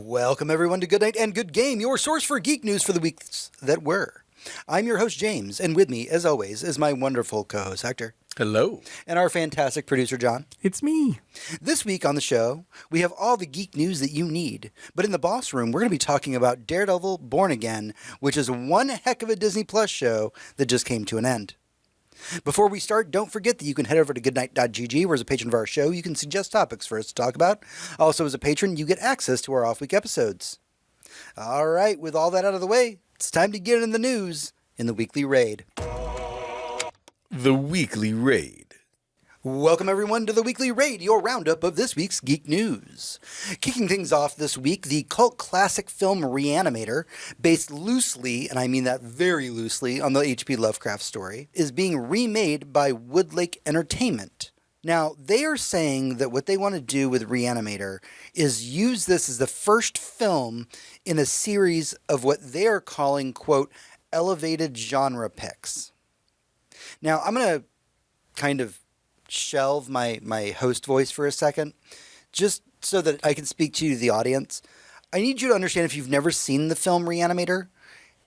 Welcome everyone to Good Night and Good Game, your source for geek news for the weeks that were. I'm your host James, and with me, as always, is my wonderful co-host Hector. Hello. And our fantastic producer John. It's me. This week on the show, we have all the geek news that you need. But in the boss room, we're going to be talking about Daredevil Born Again, which is one heck of a Disney Plus show that just came to an end. Before we start, don't forget that you can head over to goodnight.gg, where as a patron of our show, you can suggest topics for us to talk about. Also, as a patron, you get access to our off-week episodes. All right, with all that out of the way, it's time to get in the news in the Weekly Raid. The Weekly Raid. Welcome, everyone, to the Weekly Raid, your roundup of this week's geek news. Kicking things off this week, the cult classic film Reanimator, based loosely, and I mean that very loosely, on the H.P. Lovecraft story, is being remade by Woodlake Entertainment. Now, they are saying that what they want to do with Reanimator is use this as the first film in a series of what they are calling, quote, elevated genre picks. Now, I'm going to kind of shelve my host voice for a second, just so that I can speak to you, the audience. I need you to understand, if you've never seen the film Reanimator,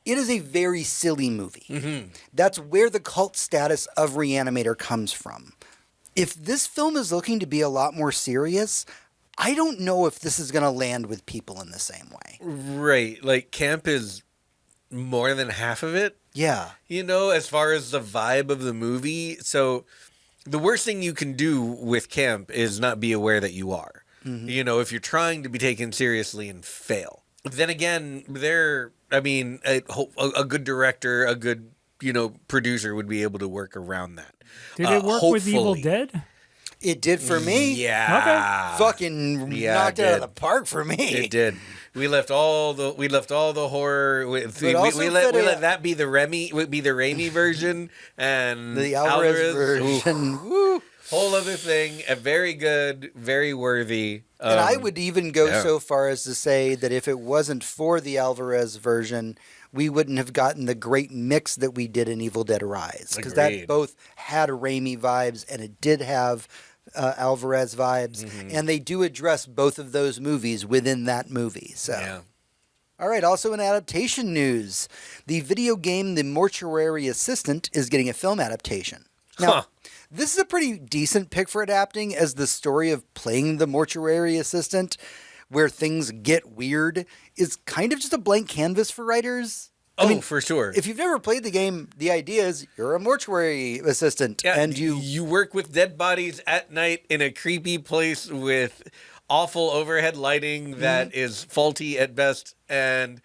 it is a very silly movie. Mm-hmm. That's where the cult status of Reanimator comes from. If this film is looking to be a lot more serious, I don't know if this is going to land with people in the same way. Right. Like, camp is more than half of it. Yeah. You know, as far as the vibe of the movie. So the worst thing you can do with camp is not be aware that you are. Mm-hmm. You know, if you're trying to be taken seriously and fail. Then again, a good director, a good, producer would be able to work around that. Did it work with Evil Dead? It did for me. Yeah. Okay. Fucking knocked it out of the park for me. It did. We left all the horror. We let that be the Raimi version, and the Alvarez version. Woo. Whole other thing. A very good, very worthy. And I would even go so far as to say that if it wasn't for the Alvarez version, we wouldn't have gotten the great mix that we did in Evil Dead Rise, because that both had Raimi vibes and it did have Alvarez vibes, and they do address both of those movies within that movie. So, yeah. All right, also in adaptation news, the video game The Mortuary Assistant is getting a film adaptation. Now, this is a pretty decent pick for adapting, as the story of playing the mortuary assistant, where things get weird, is kind of just a blank canvas for writers. I mean, for sure. If you've never played the game, the idea is you're a mortuary assistant, and you work with dead bodies at night in a creepy place with awful overhead lighting that is faulty at best. And,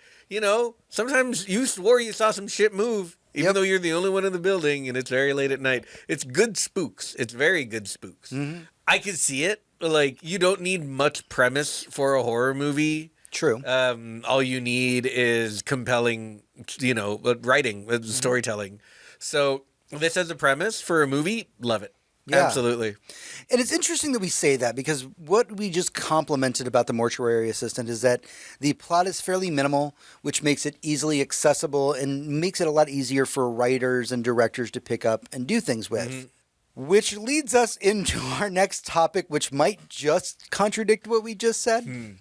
sometimes you swore you saw some shit move, even though you're the only one in the building and it's very late at night. It's good spooks. It's very good spooks. Mm-hmm. I can see it. Like, you don't need much premise for a horror movie. True. All you need is compelling, writing, storytelling. So this as a premise for a movie, love it. Yeah. Absolutely. And it's interesting that we say that, because what we just complimented about The Mortuary Assistant is that the plot is fairly minimal, which makes it easily accessible and makes it a lot easier for writers and directors to pick up and do things with. Mm-hmm. Which leads us into our next topic, which might just contradict what we just said.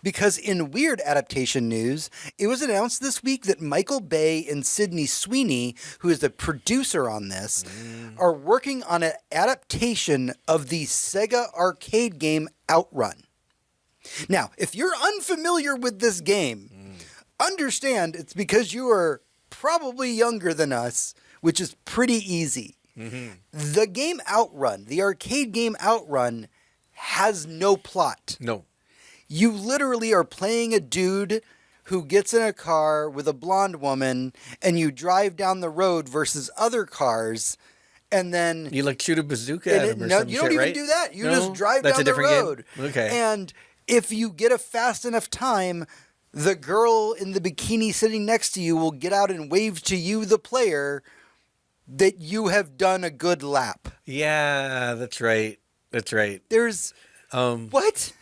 Because in weird adaptation news, it was announced this week that Michael Bay and Sydney Sweeney, who is the producer on this, are working on an adaptation of the Sega arcade game Outrun. Now, if you're unfamiliar with this game, understand it's because you are probably younger than us, which is pretty easy. Mm-hmm. The game Outrun, the arcade game Outrun, has no plot. No. You literally are playing a dude who gets in a car with a blonde woman, and you drive down the road versus other cars, and then you shoot a bazooka at him or some shit, you don't even do that. You just drive down the road. Game? Okay. And if you get a fast enough time, the girl in the bikini sitting next to you will get out and wave to you, the player, that you have done a good lap. Yeah, that's right. That's right. There's what?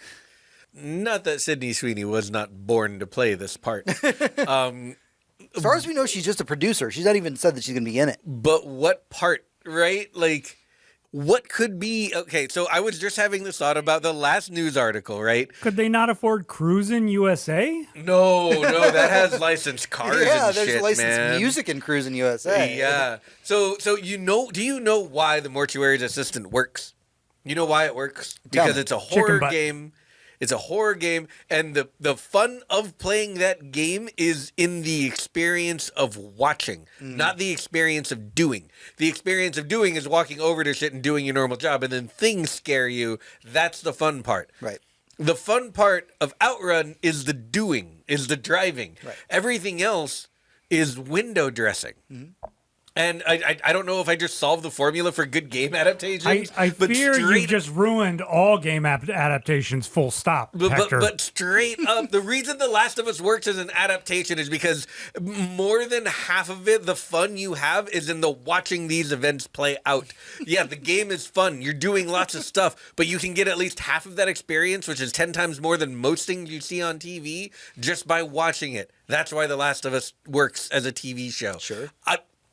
Not that Sydney Sweeney was not born to play this part. As far as we know, she's just a producer. She's not even said that she's going to be in it. But what part, right? Like, what could be okay? So I was just having this thought about the last news article, right? Could they not afford Cruisin' USA? No, that has licensed cars Yeah, and there's shit, licensed man. music in Cruisin' USA. Yeah. So do you know why the mortuary's assistant works? You know why it works? Tell Because me. it's a Chicken horror butt. game. It's a horror game, and the fun of playing that game is in the experience of watching, not the experience of doing. The experience of doing is walking over to shit and doing your normal job, and then things scare you. That's the fun part. Right. The fun part of Outrun is the doing, is the driving. Right. Everything else is window dressing. And I don't know if I just solved the formula for good game adaptations. I but fear straight you've just ruined all game adaptations, full stop, Hector. But straight up, the reason The Last of Us works as an adaptation is because more than half of it, the fun you have is in the watching these events play out. Yeah, the game is fun. You're doing lots of stuff, but you can get at least half of that experience, which is 10 times more than most things you see on TV, just by watching it. That's why The Last of Us works as a TV show. Sure.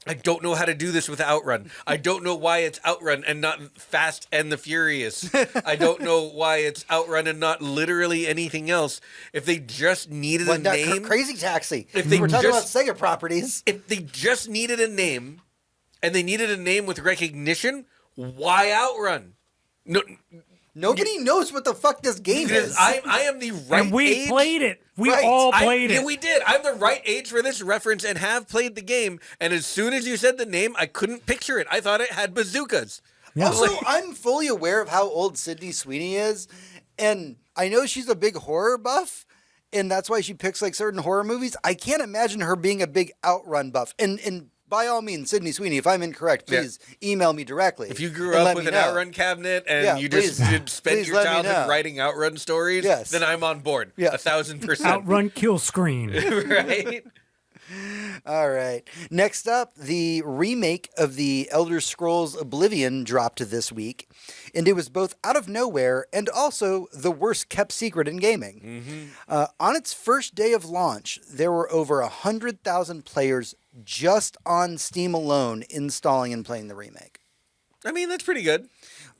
I don't know how to do this with Outrun. I don't know why it's Outrun and not Fast and the Furious. I don't know why it's Outrun and not literally anything else. If they just needed a name, Crazy Taxi. If they We're talking about just- Sega properties. if they just needed a name, and they needed a name with recognition, why Outrun? No, Nobody knows what the fuck this game because is. I am the right and we age. played it. We Right. all played Yeah, it. we did. I'm the right age for this reference and have played the game. And as soon as you said the name, I couldn't picture it. I thought it had bazookas. Yeah. Also, I'm fully aware of how old Sydney Sweeney is, and I know she's a big horror buff, and that's why she picks like certain horror movies. I can't imagine her being a big Outrun buff. And by all means, Sydney Sweeney, if I'm incorrect, please email me directly. If you grew and up let with me an know. Outrun cabinet and Yeah, you just please. did spend Please your let me childhood know. writing Outrun stories, Yes. then I'm on board. Yeah. 1,000%. Outrun kill screen. Right? All right. Next up, the remake of the Elder Scrolls Oblivion dropped this week, and it was both out of nowhere and also the worst kept secret in gaming. On its first day of launch, there were over 100,000 players just on Steam alone installing and playing the remake. I mean, that's pretty good.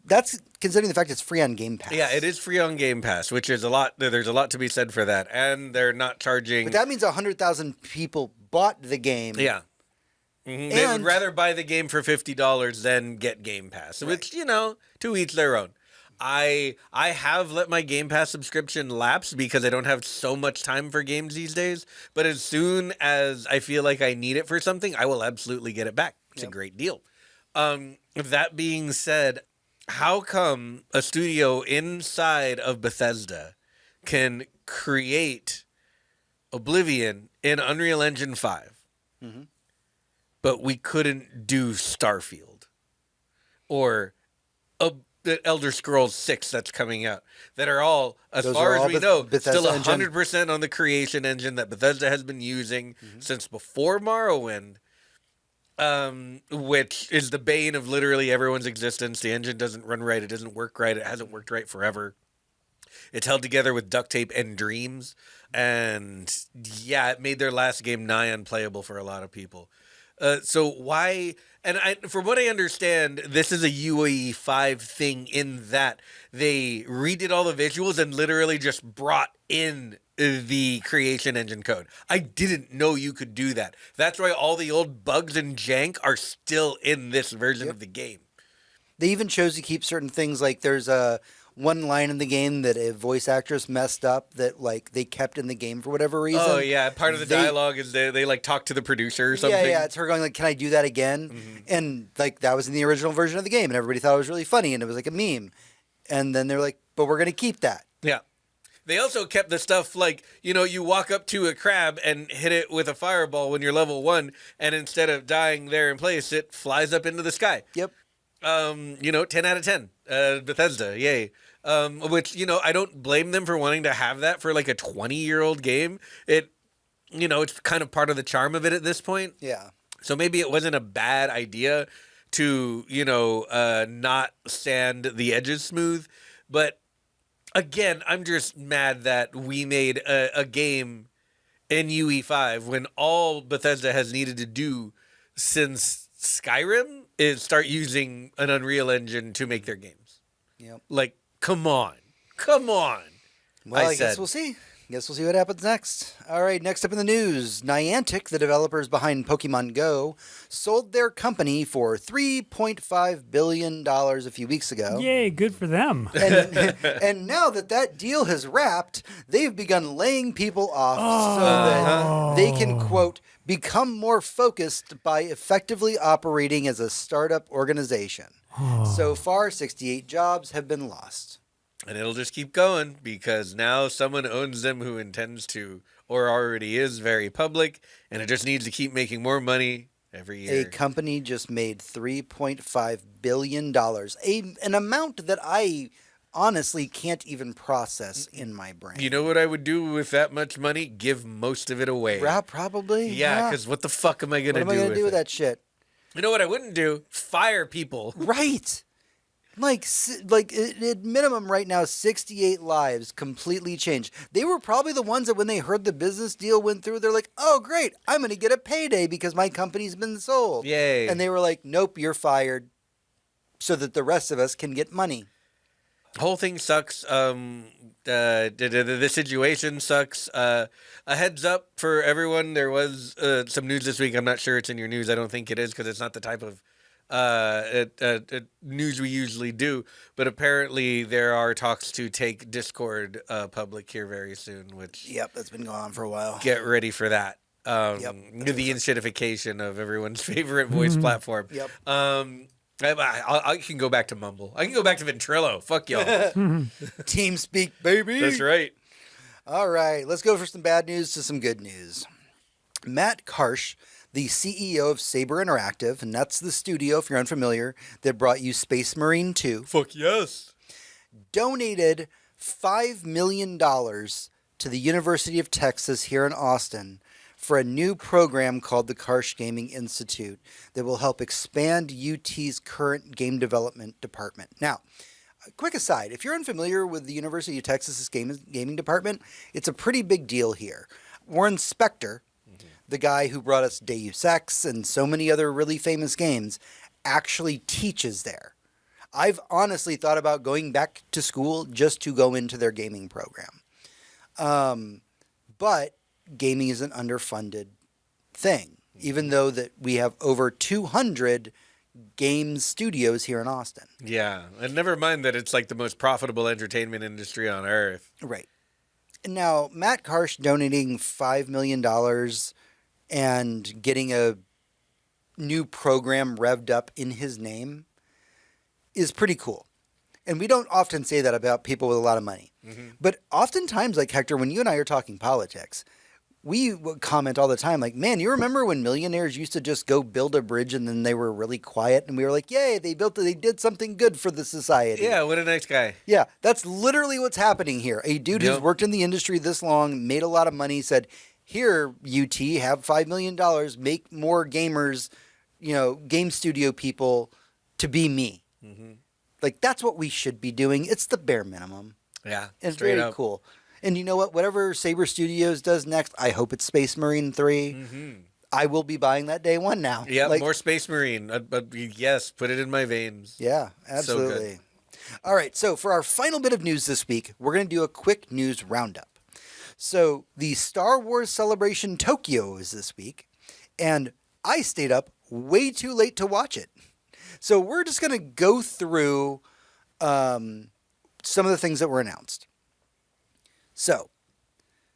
That's considering the fact it's free on Game Pass. Yeah, it is free on Game Pass, which is a lot. There's a lot to be said for that. And they're not charging. But that means 100,000 people bought the game. Yeah. Mhm. They would And- rather buy the game for $50 than get Game Pass, which, to each their own. I have let my Game Pass subscription lapse because I don't have so much time for games these days. But as soon as I feel like I need it for something, I will absolutely get it back. It's a great deal. That being said, how come a studio inside of Bethesda can create Oblivion in Unreal Engine 5, but we couldn't do Starfield or the Elder Scrolls 6 that's coming out, that are all, as Those far are as all we know, Bethesda still engine. 100% on the creation engine that Bethesda has been using since before Morrowind, which is the bane of literally everyone's existence. The engine doesn't run right. It doesn't work right. It hasn't worked right forever. It's held together with duct tape and dreams. And yeah, it made their last game nigh unplayable for a lot of people. So why? And from what I understand, this is a UE5 thing in that they redid all the visuals and literally just brought in the creation engine code. I didn't know you could do that. That's why all the old bugs and jank are still in this version of the game. They even chose to keep certain things, like there's one line in the game that a voice actress messed up that like they kept in the game for whatever reason. Oh yeah, part of the dialogue is they like talk to the producer or something. Yeah, it's her going like, "Can I do that again?" And like that was in the original version of the game, and everybody thought it was really funny, and it was like a meme. And then they're like, "But we're gonna keep that." Yeah. They also kept the stuff like, you walk up to a crab and hit it with a fireball when you're level 1, and instead of dying there in place, it flies up into the sky. Yep. 10 out of 10. Bethesda, yay. Which, I don't blame them for wanting to have that for like a 20-year-old game. It's kind of part of the charm of it at this point. Yeah. So maybe it wasn't a bad idea to, not sand the edges smooth. But again, I'm just mad that we made a game in UE5 when all Bethesda has needed to do since Skyrim is start using an Unreal Engine to make their games. Yep. Like, come on. Come on. Well, I guess we'll see. Guess we'll see what happens next. All right, next up in the news, Niantic, the developers behind Pokemon Go, sold their company for $3.5 billion a few weeks ago. Yay, good for them. And now that deal has wrapped, they've begun laying people off so that they can, quote, become more focused by effectively operating as a startup organization. So far, 68 jobs have been lost. And it'll just keep going because now someone owns them who intends to or already is very public, and it just needs to keep making more money every year. A company just made $3.5 billion, an amount that I honestly can't even process in my brain. You know what I would do with that much money? Give most of it away. Yeah, probably. Yeah, because what the fuck am I going to do with it? What am I going to do with that shit? You know what I wouldn't do? Fire people. Right. Like at minimum right now, 68 lives completely changed. They were probably the ones that when they heard the business deal went through, they're like, oh, great, I'm going to get a payday because my company's been sold. Yay. And they were like, nope, you're fired so that the rest of us can get money. The whole thing sucks. The situation sucks. A heads up for everyone. There was some news this week. I'm not sure it's in your news. I don't think it is because it's not the type of news we usually do, but apparently there are talks to take Discord public here very soon, which that's been going on for a while. Get ready for that. The enshittification of everyone's favorite voice platform. I can go back to Mumble. I can go back to Ventrilo. Fuck y'all. TeamSpeak, baby. That's right. All right, let's go for some bad news to some good news. Matt Karsh, the CEO of Saber Interactive, and that's the studio, if you're unfamiliar, that brought you Space Marine 2. Fuck yes. Donated $5 million to the University of Texas here in Austin for a new program called the Karsh Gaming Institute that will help expand UT's current game development department. Now, a quick aside, if you're unfamiliar with the University of Texas's gaming department, it's a pretty big deal here. Warren Spector, the guy who brought us Deus Ex and so many other really famous games, actually teaches there. I've honestly thought about going back to school just to go into their gaming program. But gaming is an underfunded thing, even though that we have over 200 game studios here in Austin. Yeah, and never mind that it's like the most profitable entertainment industry on earth. Right. Now, Matt Karsh donating $5 million and getting a new program revved up in his name is pretty cool. And we don't often say that about people with a lot of money. But oftentimes, like Hector, when you and I are talking politics, we comment all the time, like, man, you remember when millionaires used to just go build a bridge and then they were really quiet and we were like, yay, they did something good for the society. Yeah, what a nice guy. Yeah, that's literally what's happening here. A dude who's worked in the industry this long, made a lot of money, said, here, UT, have $5 million, make more gamers, game studio people to be me. Like, that's what we should be doing. It's the bare minimum. Yeah, it's very cool. And you know what? Whatever Saber Studios does next, I hope it's Space Marine 3. I will be buying that day one now. Yeah, more Space Marine. But yes, put it in my veins. Yeah, absolutely. So all right, so for our final bit of news this week, we're going to do a quick news roundup. So the Star Wars Celebration Tokyo is this week, and I stayed up way too late to watch it. So we're just going to go through some of the things that were announced. So,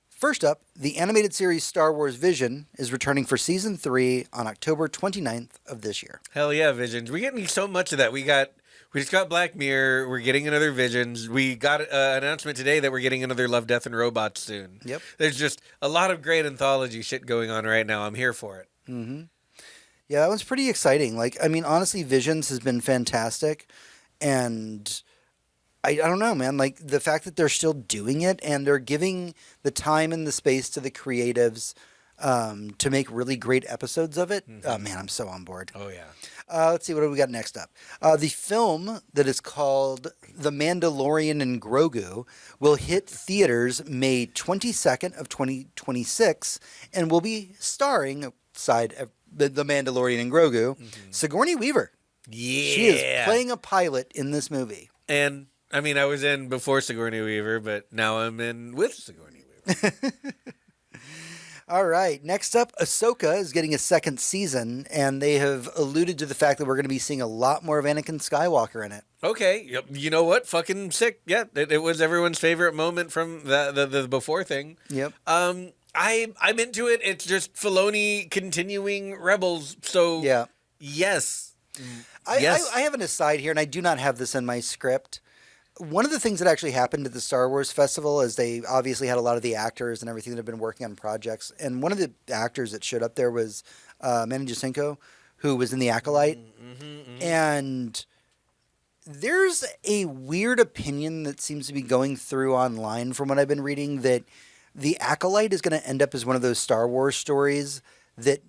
first up, the animated series Star Wars Vision is returning for Season 3 on October 29th of this year. Hell yeah, Visions. We're getting so much of that. We just got Black Mirror. We're getting another Visions. We got an announcement today that we're getting another Love, Death, and Robots soon. Yep. There's just a lot of great anthology shit going on right now. I'm here for it. Yeah, that one's pretty exciting. Like, I mean, honestly, Visions has been fantastic. And I don't know, man. Like, the fact that they're still doing it and they're giving the time and the space to the creatives to make really great episodes of it. Oh, man, I'm so on board. Oh, yeah. Let's see, what do we got next up? The film that is called The Mandalorian and Grogu will hit theaters May 22nd of 2026 and will be starring, side of The Mandalorian and Grogu, Sigourney Weaver. Yeah. She is playing a pilot in this movie. And, I mean, I was in before Sigourney Weaver, but now I'm in with Sigourney Weaver. All right. Next up, Ahsoka is getting a second season, and they have alluded to the fact that we're going to be seeing a lot more of Anakin Skywalker in it. Okay. Yep. You know what? Fucking sick. Yeah. It was everyone's favorite moment from the before thing. Yep. I'm into it. It's just Filoni continuing Rebels. So, Yeah. yes. I have an aside here, and I do not have this in my script. One of the things that actually happened at the Star Wars Festival is they obviously had a lot of the actors and everything that have been working on projects. And one of the actors that showed up there was Manny Jacinto, who was in The Acolyte. And there's a weird opinion that seems to be going through online from what I've been reading that The Acolyte is going to end up as one of those Star Wars stories that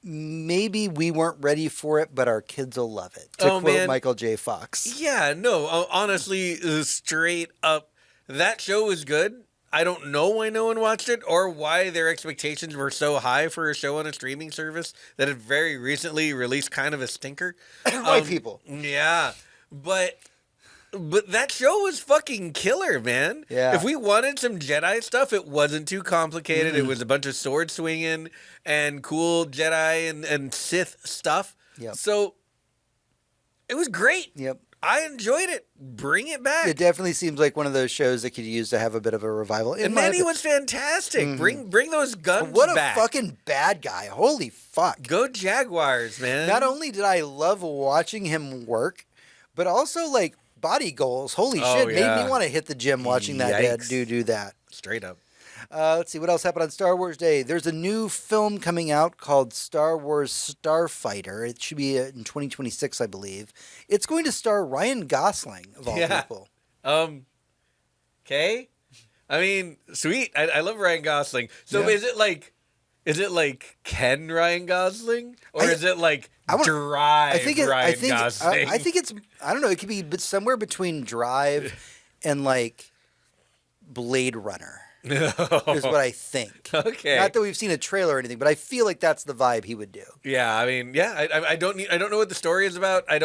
maybe we weren't ready for it, but our kids will love it. To quote Michael J. Fox. Yeah, no, honestly, straight up, that show was good. I don't know why no one watched it or why their expectations were so high for a show on a streaming service that had very recently released kind of a stinker. White people. Yeah, but that show was fucking killer, man. Yeah. If we wanted some Jedi stuff, it wasn't too complicated. It was a bunch of sword swinging and cool Jedi and Sith stuff. Yep. So it was great. Yep. I enjoyed it. Bring it back. It definitely seems like one of those shows that could use to have a bit of a revival. And Manny was fantastic. Bring those guns What a back. fucking bad guy. Holy fuck. Go Jaguars, man. Not only did I love watching him work, but also like body goals. Holy shit. yeah. Made me want to hit the gym watching that dad do that. Straight up. Let's see what else happened on Star Wars Day. There's a new film coming out called Star Wars Starfighter. It should be in 2026, I believe. It's going to star Ryan Gosling of all people. Okay. I mean, sweet. I love Ryan Gosling. So Yeah. is it like Ken Ryan Gosling? Or is it like Drive Ryan Gosling? I think it's, I don't know, it could be somewhere between Drive and like Blade Runner. Is what I think. Okay. Not that we've seen a trailer or anything, but I feel like that's the vibe he would do. Yeah, I mean, yeah, I don't know what the story is about. I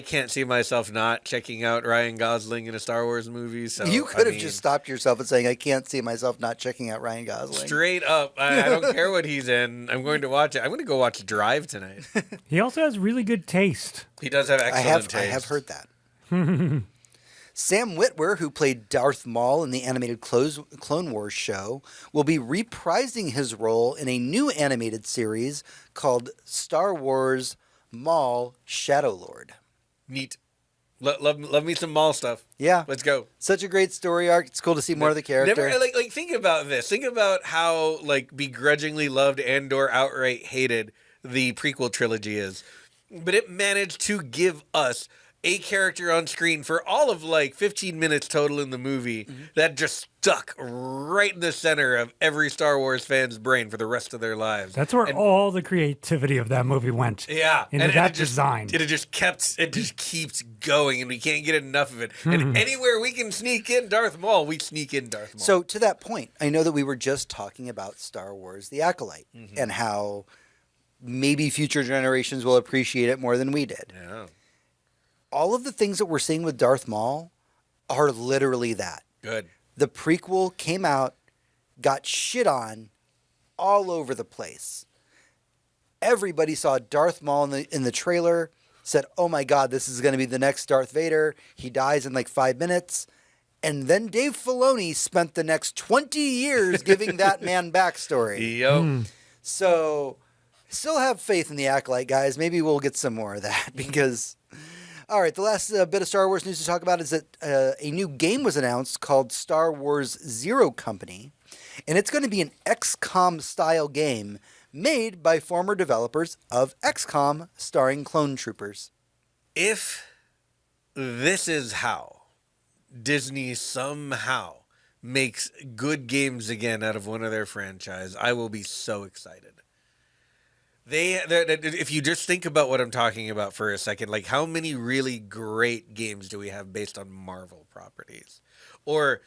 can't see myself not checking out Ryan Gosling in a Star Wars movie. So You could have just stopped yourself and saying, I can't see myself not checking out Ryan Gosling. Straight up. I don't care what he's in. I'm going to watch it. I'm going to go watch Drive tonight. He also has really good taste. He does have excellent taste. I have heard that. Sam Witwer, who played Darth Maul in the animated Clone Wars show, will be reprising his role in a new animated series called Star Wars Maul Shadow Lord. Neat. Love me some Maul stuff. Yeah. Let's go. Such a great story arc. It's cool to see more of the character. Never like think about this. Think about how like begrudgingly loved and/or outright hated the prequel trilogy is. But it managed to give us a character on screen for all of like 15 minutes total in the movie that just stuck right in the center of every Star Wars fan's brain for the rest of their lives. That's where all the creativity of that movie went. Yeah. Into that design. It just keeps going and we can't get enough of it. And anywhere we can sneak in Darth Maul, we sneak in Darth Maul. So to that point, I know that we were just talking about Star Wars The Acolyte and how maybe future generations will appreciate it more than we did. Yeah. All of the things that we're seeing with Darth Maul are literally that. Good. The prequel came out, got shit on all over the place. Everybody saw Darth Maul in the trailer, said, oh my God, this is going to be the next Darth Vader. He dies in like 5 minutes. And then Dave Filoni spent the next 20 years giving that man backstory. Yo. So still have faith in the Acolyte, guys. Maybe we'll get some more of that because... All right, the last bit of Star Wars news to talk about is that a new game was announced called Star Wars Zero Company, and it's going to be an XCOM-style game made by former developers of XCOM starring clone troopers. If this is how Disney somehow makes good games again out of one of their franchise, I will be so excited. If you just think about what I'm talking about for a second, like how many really great games do we have based on Marvel properties or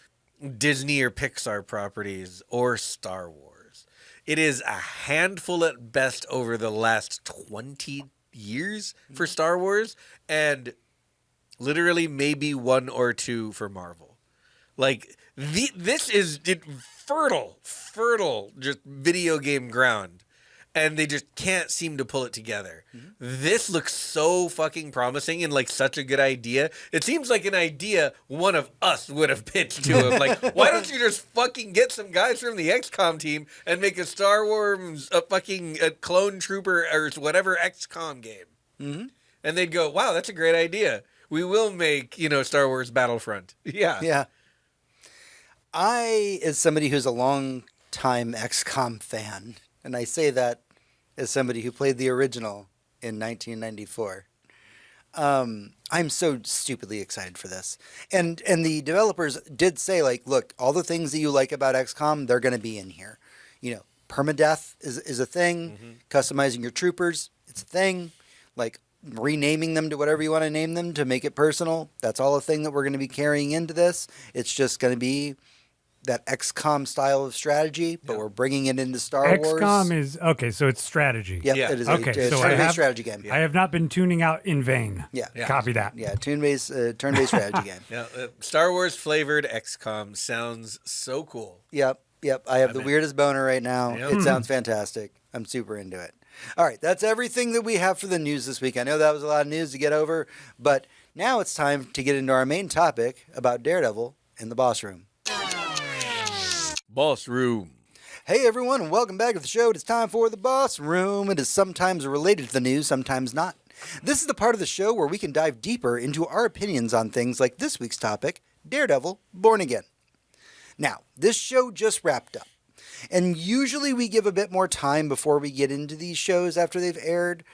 Disney or Pixar properties or Star Wars? It is a handful at best over the last 20 years for Star Wars, and literally maybe one or two for Marvel. Like, this is fertile, just video game ground. And they just can't seem to pull it together. This looks so fucking promising and like such a good idea. It seems like an idea one of us would have pitched to him. Like, why don't you just fucking get some guys from the XCOM team and make a Star Wars, a clone trooper or whatever XCOM game? Mm-hmm. And they'd go, wow, that's a great idea. We will make, Star Wars Battlefront. Yeah. Yeah. I, as somebody who's a long time XCOM fan, and I say that as somebody who played the original in 1994. I'm so stupidly excited for this. And the developers did say, like, look, all the things that you like about XCOM, they're going to be in here. Permadeath is a thing. Mm-hmm. Customizing your troopers, it's a thing. Like, renaming them to whatever you want to name them to make it personal, that's all a thing that we're going to be carrying into this. It's just going to be that XCOM style of strategy, but we're bringing it into Star Wars. XCOM is, okay, so it's strategy. Yep, yeah, it is a turn-based strategy game. I have not been tuning out in vain. Yeah. Copy that. Yeah, turn-based strategy game. Yeah, Star Wars flavored XCOM sounds so cool. Yep. I have the weirdest boner right now. Yep. It sounds fantastic. I'm super into it. All right, that's everything that we have for the news this week. I know that was a lot of news to get over, but now it's time to get into our main topic about Daredevil in the Boss Room. Boss Room. Hey everyone, and welcome back to the show. It's time for the Boss Room. It is sometimes related to the news, sometimes not. This is the part of the show where we can dive deeper into our opinions on things like this week's topic, Daredevil Born Again. Now, this show just wrapped up, and usually we give a bit more time before we get into these shows after they've aired.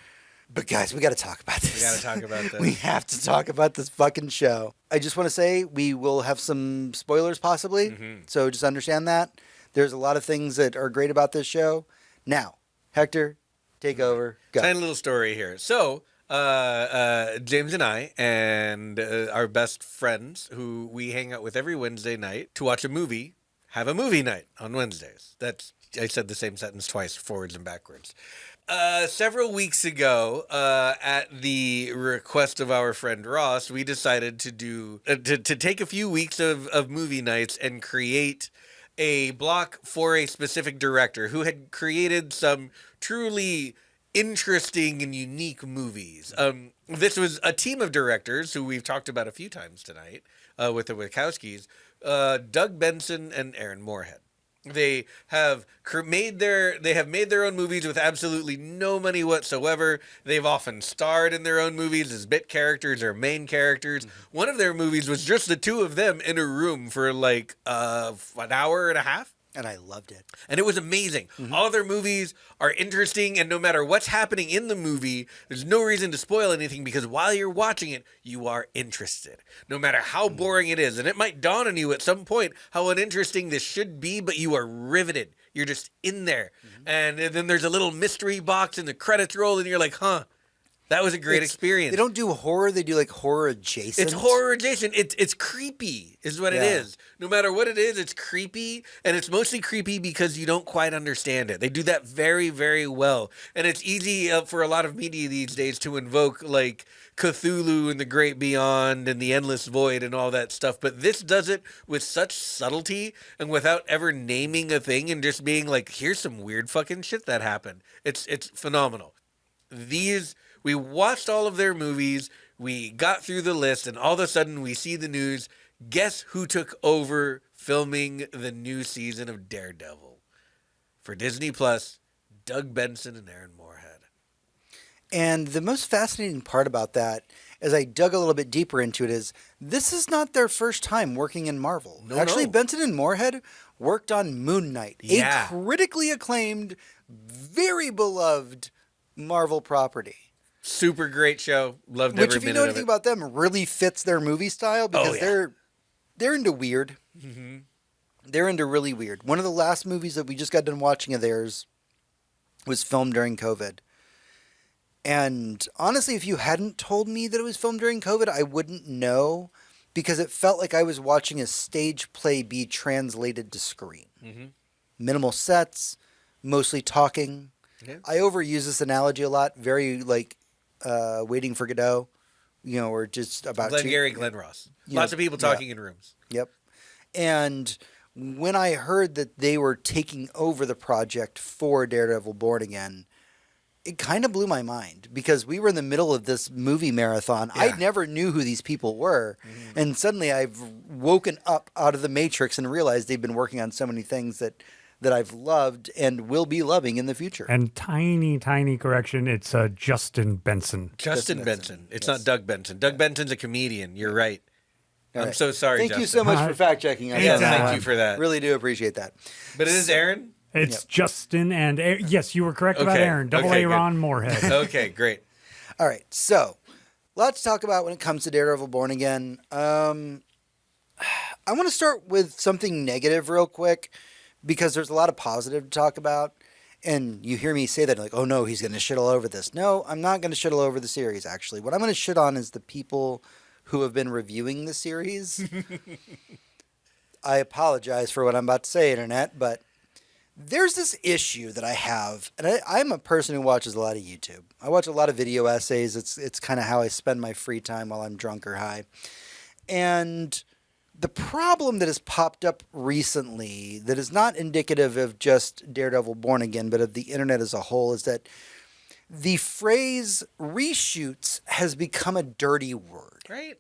But guys, we got to talk about this. We got to talk about this. We have to talk about this fucking show. I just want to say we will have some spoilers possibly, so just understand that. There's a lot of things that are great about this show. Now, Hector, take over. Go. Tiny little story here. So, James and I and our best friends who we hang out with every Wednesday night to watch a movie have a movie night on Wednesdays. I said the same sentence twice, forwards and backwards. Several weeks ago, at the request of our friend Ross, we decided to take a few weeks of movie nights and create a block for a specific director who had created some truly interesting and unique movies. This was a team of directors who we've talked about a few times tonight with the Wachowskis, Doug Benson and Aaron Moorhead. They have made their own movies with absolutely no money whatsoever. They've often starred in their own movies as bit characters or main characters. Mm-hmm. One of their movies was just the two of them in a room for like an hour and a half. And I loved it. And it was amazing. Mm-hmm. All their movies are interesting, and no matter what's happening in the movie, there's no reason to spoil anything because while you're watching it, you are interested. No matter how boring it is. And it might dawn on you at some point how uninteresting this should be, but you are riveted. You're just in there. Mm-hmm. And then there's a little mystery box and the credits roll, and you're like, huh. That was a great experience. They don't do horror. They do like horror adjacent. It's horror adjacent. It's creepy is what it is. No matter what it is, it's creepy. And it's mostly creepy because you don't quite understand it. They do that very, very well. And it's easy for a lot of media these days to invoke like Cthulhu and the Great Beyond and the Endless Void and all that stuff. But this does it with such subtlety and without ever naming a thing and just being like, here's some weird fucking shit that happened. It's phenomenal. We watched all of their movies, we got through the list, and all of a sudden we see the news. Guess who took over filming the new season of Daredevil? For Disney Plus, Doug Benson and Aaron Moorhead. And the most fascinating part about that, as I dug a little bit deeper into it, is this is not their first time working in Marvel. Actually, Benson and Moorhead worked on Moon Knight, a critically acclaimed, very beloved Marvel property. Super great show. Loved every minute of it. Which, if you know anything about them, really fits their movie style because they're into weird. Mm-hmm. They're into really weird. One of the last movies that we just got done watching of theirs was filmed during COVID. And honestly, if you hadn't told me that it was filmed during COVID, I wouldn't know because it felt like I was watching a stage play be translated to screen. Mm-hmm. Minimal sets, mostly talking. Yeah. I overuse this analogy a lot, very like Waiting for Godot, or just about Glengarry Glen Ross. you Lots know, of people talking in rooms. Yep. And when I heard that they were taking over the project for Daredevil Born Again, it kind of blew my mind because we were in the middle of this movie marathon. Yeah. I never knew who these people were. And suddenly I've woken up out of the Matrix and realized they've been working on so many things that I've loved and will be loving in the future. And tiny correction, it's Justin Benson. Justin Benson. It's not Doug Benson. Doug Benson's a comedian. You're right. All I'm right. so sorry, Thank Justin. you so much for fact checking us. Yeah, on that thank one. you for that. Really do appreciate that. But it is Aaron? It's Justin and yes, you were correct about Okay. Aaron. Double Okay, A good. Ron Moorhead. Okay, great. All right, so lots to talk about when it comes to Daredevil Born Again. I want to start with something negative real quick because there's a lot of positive to talk about. And you hear me say that, like, oh no, he's going to shit all over this. No, I'm not going to shit all over the series, actually. What I'm going to shit on is the people who have been reviewing the series. I apologize for what I'm about to say, Internet, but there's this issue that I have, and I'm a person who watches a lot of YouTube. I watch a lot of video essays. It's kind of how I spend my free time while I'm drunk or high. And the problem that has popped up recently that is not indicative of just Daredevil Born Again, but of the internet as a whole, is that the phrase reshoots has become a dirty word. Right?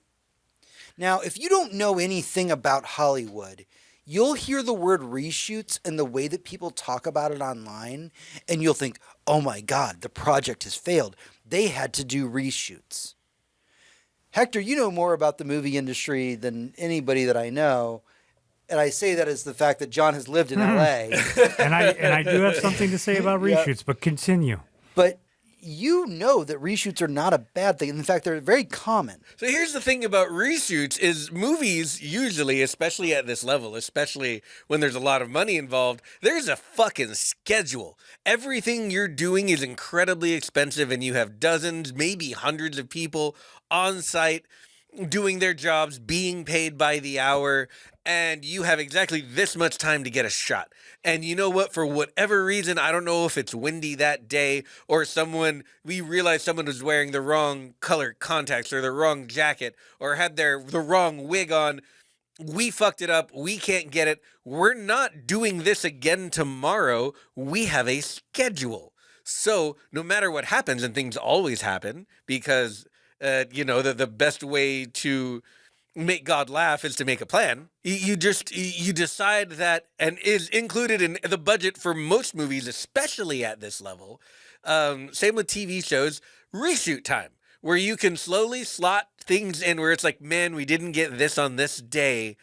Now, if you don't know anything about Hollywood, you'll hear the word reshoots and the way that people talk about it online, and you'll think, oh my God, the project has failed. They had to do reshoots. Hector, you know more about the movie industry than anybody that I know. And I say that as the fact that John has lived in LA. and I do have something to say about reshoots, but continue. But you know that reshoots are not a bad thing. In fact, they're very common. So here's the thing about reshoots is movies usually, especially at this level, especially when there's a lot of money involved, there's a fucking schedule. Everything you're doing is incredibly expensive and you have dozens, maybe hundreds of people on site doing their jobs, being paid by the hour, and you have exactly this much time to get a shot. And you know what? For whatever reason, I don't know if it's windy that day or we realized someone was wearing the wrong color contacts or the wrong jacket or had the wrong wig on. We fucked it up. We can't get it. We're not doing this again tomorrow. We have a schedule. So no matter what happens, and things always happen because the best way to make God laugh is to make a plan. You decide that, and is included in the budget for most movies, especially at this level. Same with TV shows, reshoot time, where you can slowly slot things in where it's like, man, we didn't get this on this day.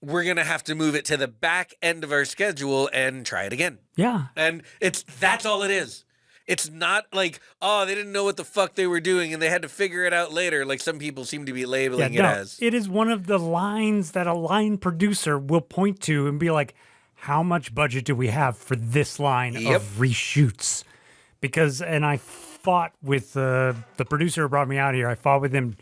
We're going to have to move it to the back end of our schedule and try it again. Yeah. And that's all it is. It's not like, oh, they didn't know what the fuck they were doing and they had to figure it out later, like some people seem to be labeling it as. It is one of the lines that a line producer will point to and be like, how much budget do we have for this line of reshoots? And I fought with the producer who brought me out here. I fought with him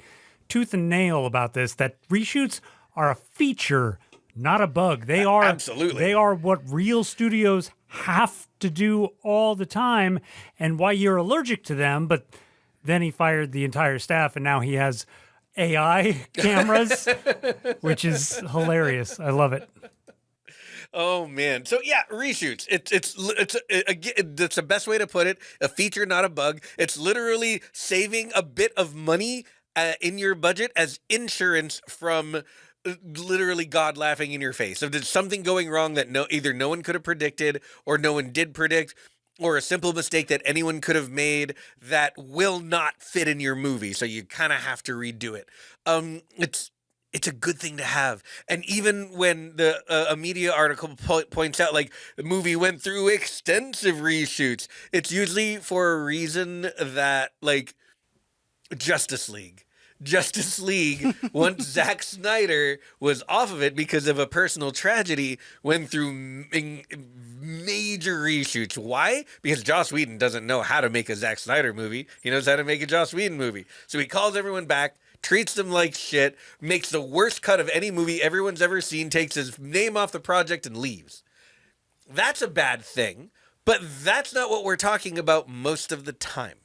tooth and nail about this, that reshoots are a feature, not a bug. They are Absolutely. They are what real studios have to do all the time, and why you're allergic to them. But then he fired the entire staff, and now he has AI cameras, which is hilarious. I love it. Oh man! So yeah, reshoots. It's the best way to put it. A feature, not a bug. It's literally saving a bit of money in your budget as insurance from literally God laughing in your face. If there's something going wrong that either no one could have predicted or no one did predict, or a simple mistake that anyone could have made that will not fit in your movie, so you kind of have to redo it. It's a good thing to have. And even when a media article points out, like, the movie went through extensive reshoots, it's usually for a reason that, like, Justice League, once Zack Snyder was off of it because of a personal tragedy, went through major reshoots. Why? Because Joss Whedon doesn't know how to make a Zack Snyder movie. He knows how to make a Joss Whedon movie. So he calls everyone back, treats them like shit, makes the worst cut of any movie everyone's ever seen, takes his name off the project and leaves. That's a bad thing. But that's not what we're talking about most of the time.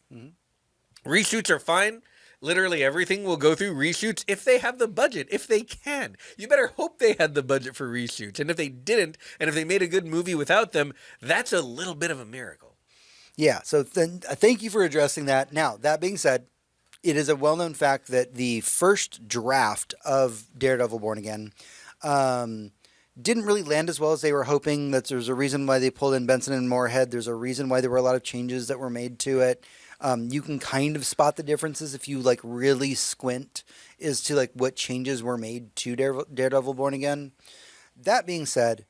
Reshoots are fine. Literally everything will go through reshoots if they have the budget, if they can. You better hope they had the budget for reshoots. And if they didn't, and if they made a good movie without them, that's a little bit of a miracle. Yeah, so thank you for addressing that. Now, that being said, it is a well-known fact that the first draft of Daredevil Born Again didn't really land as well as they were hoping. That there's a reason why they pulled in Benson and Moorhead. There's a reason why there were a lot of changes that were made to it. You can kind of spot the differences if you like really squint as to like what changes were made to Daredevil Born Again. That being said,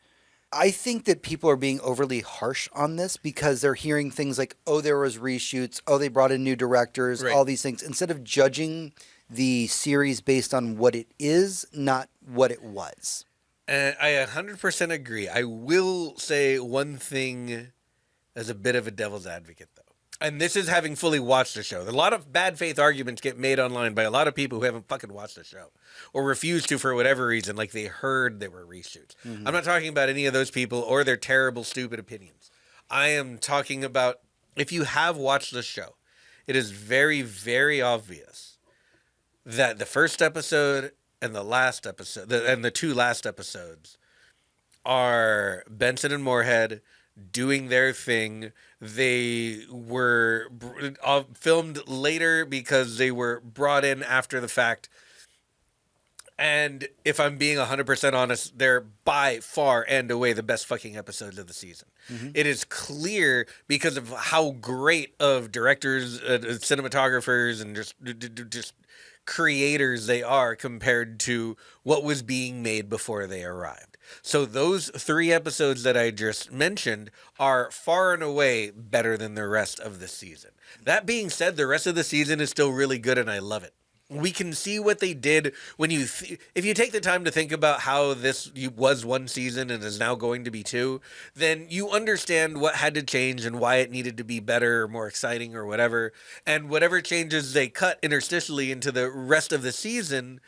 I think that people are being overly harsh on this because they're hearing things like, oh, there was reshoots, oh, they brought in new directors, all these things, instead of judging the series based on what it is, not what it was. And I 100% agree. I will say one thing as a bit of a devil's advocate, though. And this is having fully watched the show. A lot of bad faith arguments get made online by a lot of people who haven't fucking watched the show or refuse to for whatever reason, like they heard there were reshoots. I'm not talking about any of those people or their terrible, stupid opinions. I am talking about if you have watched the show, it is very, very obvious that the first episode and the last episode, and the two last episodes are Benson and Moorhead doing their thing. They were filmed later because they were brought in after the fact. And if I'm being 100% honest, they're by far and away the best fucking episodes of the season. It is clear because of how great of directors, cinematographers, and just creators they are compared to what was being made before they arrived. So those 3 episodes that I just mentioned are far and away better than the rest of the season. That being said, the rest of the season is still really good and I love it. We can see what they did when you, if you take the time to think about how this was 1 season and is now going to be 2, then you understand what had to change and why it needed to be better or more exciting or whatever. And whatever changes they cut interstitially into the rest of the season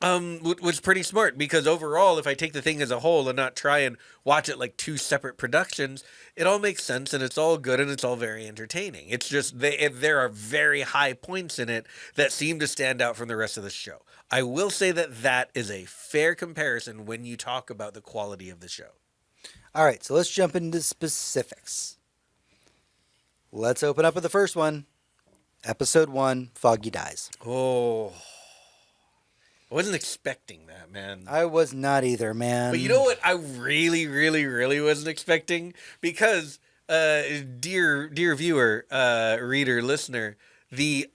was pretty smart, because overall, if I take the thing as a whole and not try and watch it like 2 separate productions, it all makes sense and it's all good and it's all very entertaining. It's just there are very high points in it that seem to stand out from the rest of the show. I will say that is a fair comparison when you talk about the quality of the show. All right, so let's jump into specifics. Let's open up with the first one. Episode 1, Foggy dies. Oh, I wasn't expecting that, man. I was not either, man. But you know what I really, really, really wasn't expecting? Because, dear viewer, reader, listener, the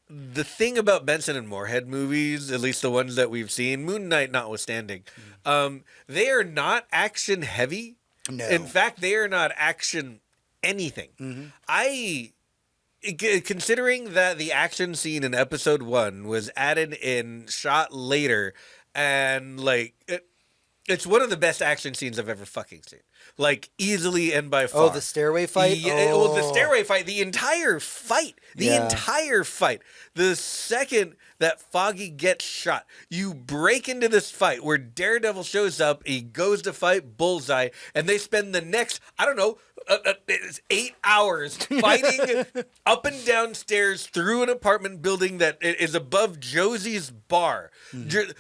thing about Benson and Moorhead movies, at least the ones that we've seen, Moon Knight notwithstanding, they are not action heavy. No. In fact, they are not action anything. Considering that the action scene in episode 1 was added in, shot later, and like it's one of the best action scenes I've ever fucking seen. Like, easily and by far. Oh, the stairway fight? Yeah, well, the stairway fight, the entire fight. The second that Foggy gets shot, you break into this fight where Daredevil shows up, he goes to fight Bullseye, and they spend the next, 8 hours fighting up and down stairs through an apartment building that is above Josie's bar,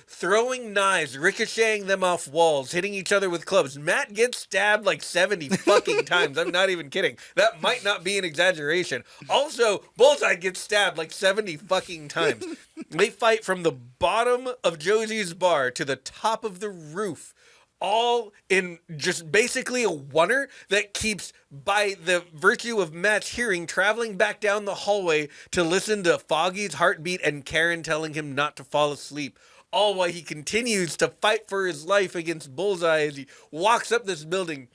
throwing knives, ricocheting them off walls, hitting each other with clubs. Matt gets stabbed like 70 fucking times. I'm not even kidding. That might not be an exaggeration. Also, Bullseye gets stabbed like 70 fucking times. They fight from the bottom of Josie's bar to the top of the roof, all in just basically a oneer that keeps, by the virtue of Matt's hearing, traveling back down the hallway to listen to Foggy's heartbeat and Karen telling him not to fall asleep. All while he continues to fight for his life against Bullseye as he walks up this building,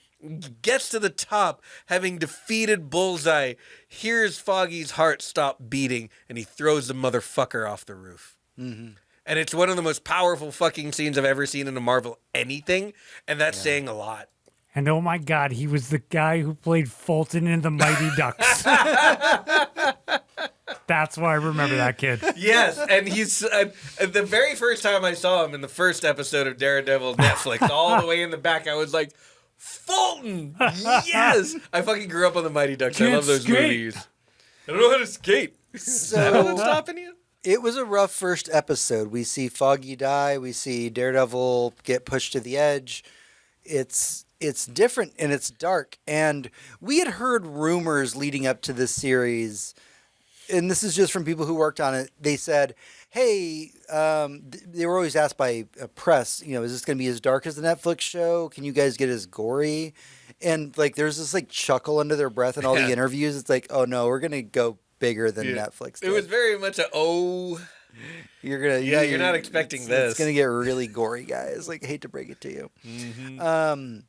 gets to the top, having defeated Bullseye, hears Foggy's heart stop beating, and he throws the motherfucker off the roof. And it's one of the most powerful fucking scenes I've ever seen in a Marvel anything, and that's saying a lot. And oh my God, he was the guy who played Fulton in the Mighty Ducks. That's why I remember that kid. Yes, and he's the very first time I saw him in the first episode of Daredevil Netflix, all the way in the back, I was like, Fulton. Yes. I fucking grew up on the Mighty Ducks. I Can't love those skate. movies. I don't know how to skate. So Stopping you? it was a rough first episode. We see Foggy die. We see Daredevil get pushed to the edge. It's different and it's dark. And we had heard rumors leading up to this series, and this is just from people who worked on it. They said, hey, they were always asked by press, is this going to be as dark as the Netflix show? Can you guys get as gory? And like, there's this like chuckle under their breath in all the interviews. It's like, oh no, we're going to go bigger than Netflix did. It was very much you're not expecting this. It's going to get really gory, guys. Like, I hate to break it to you. Mm-hmm.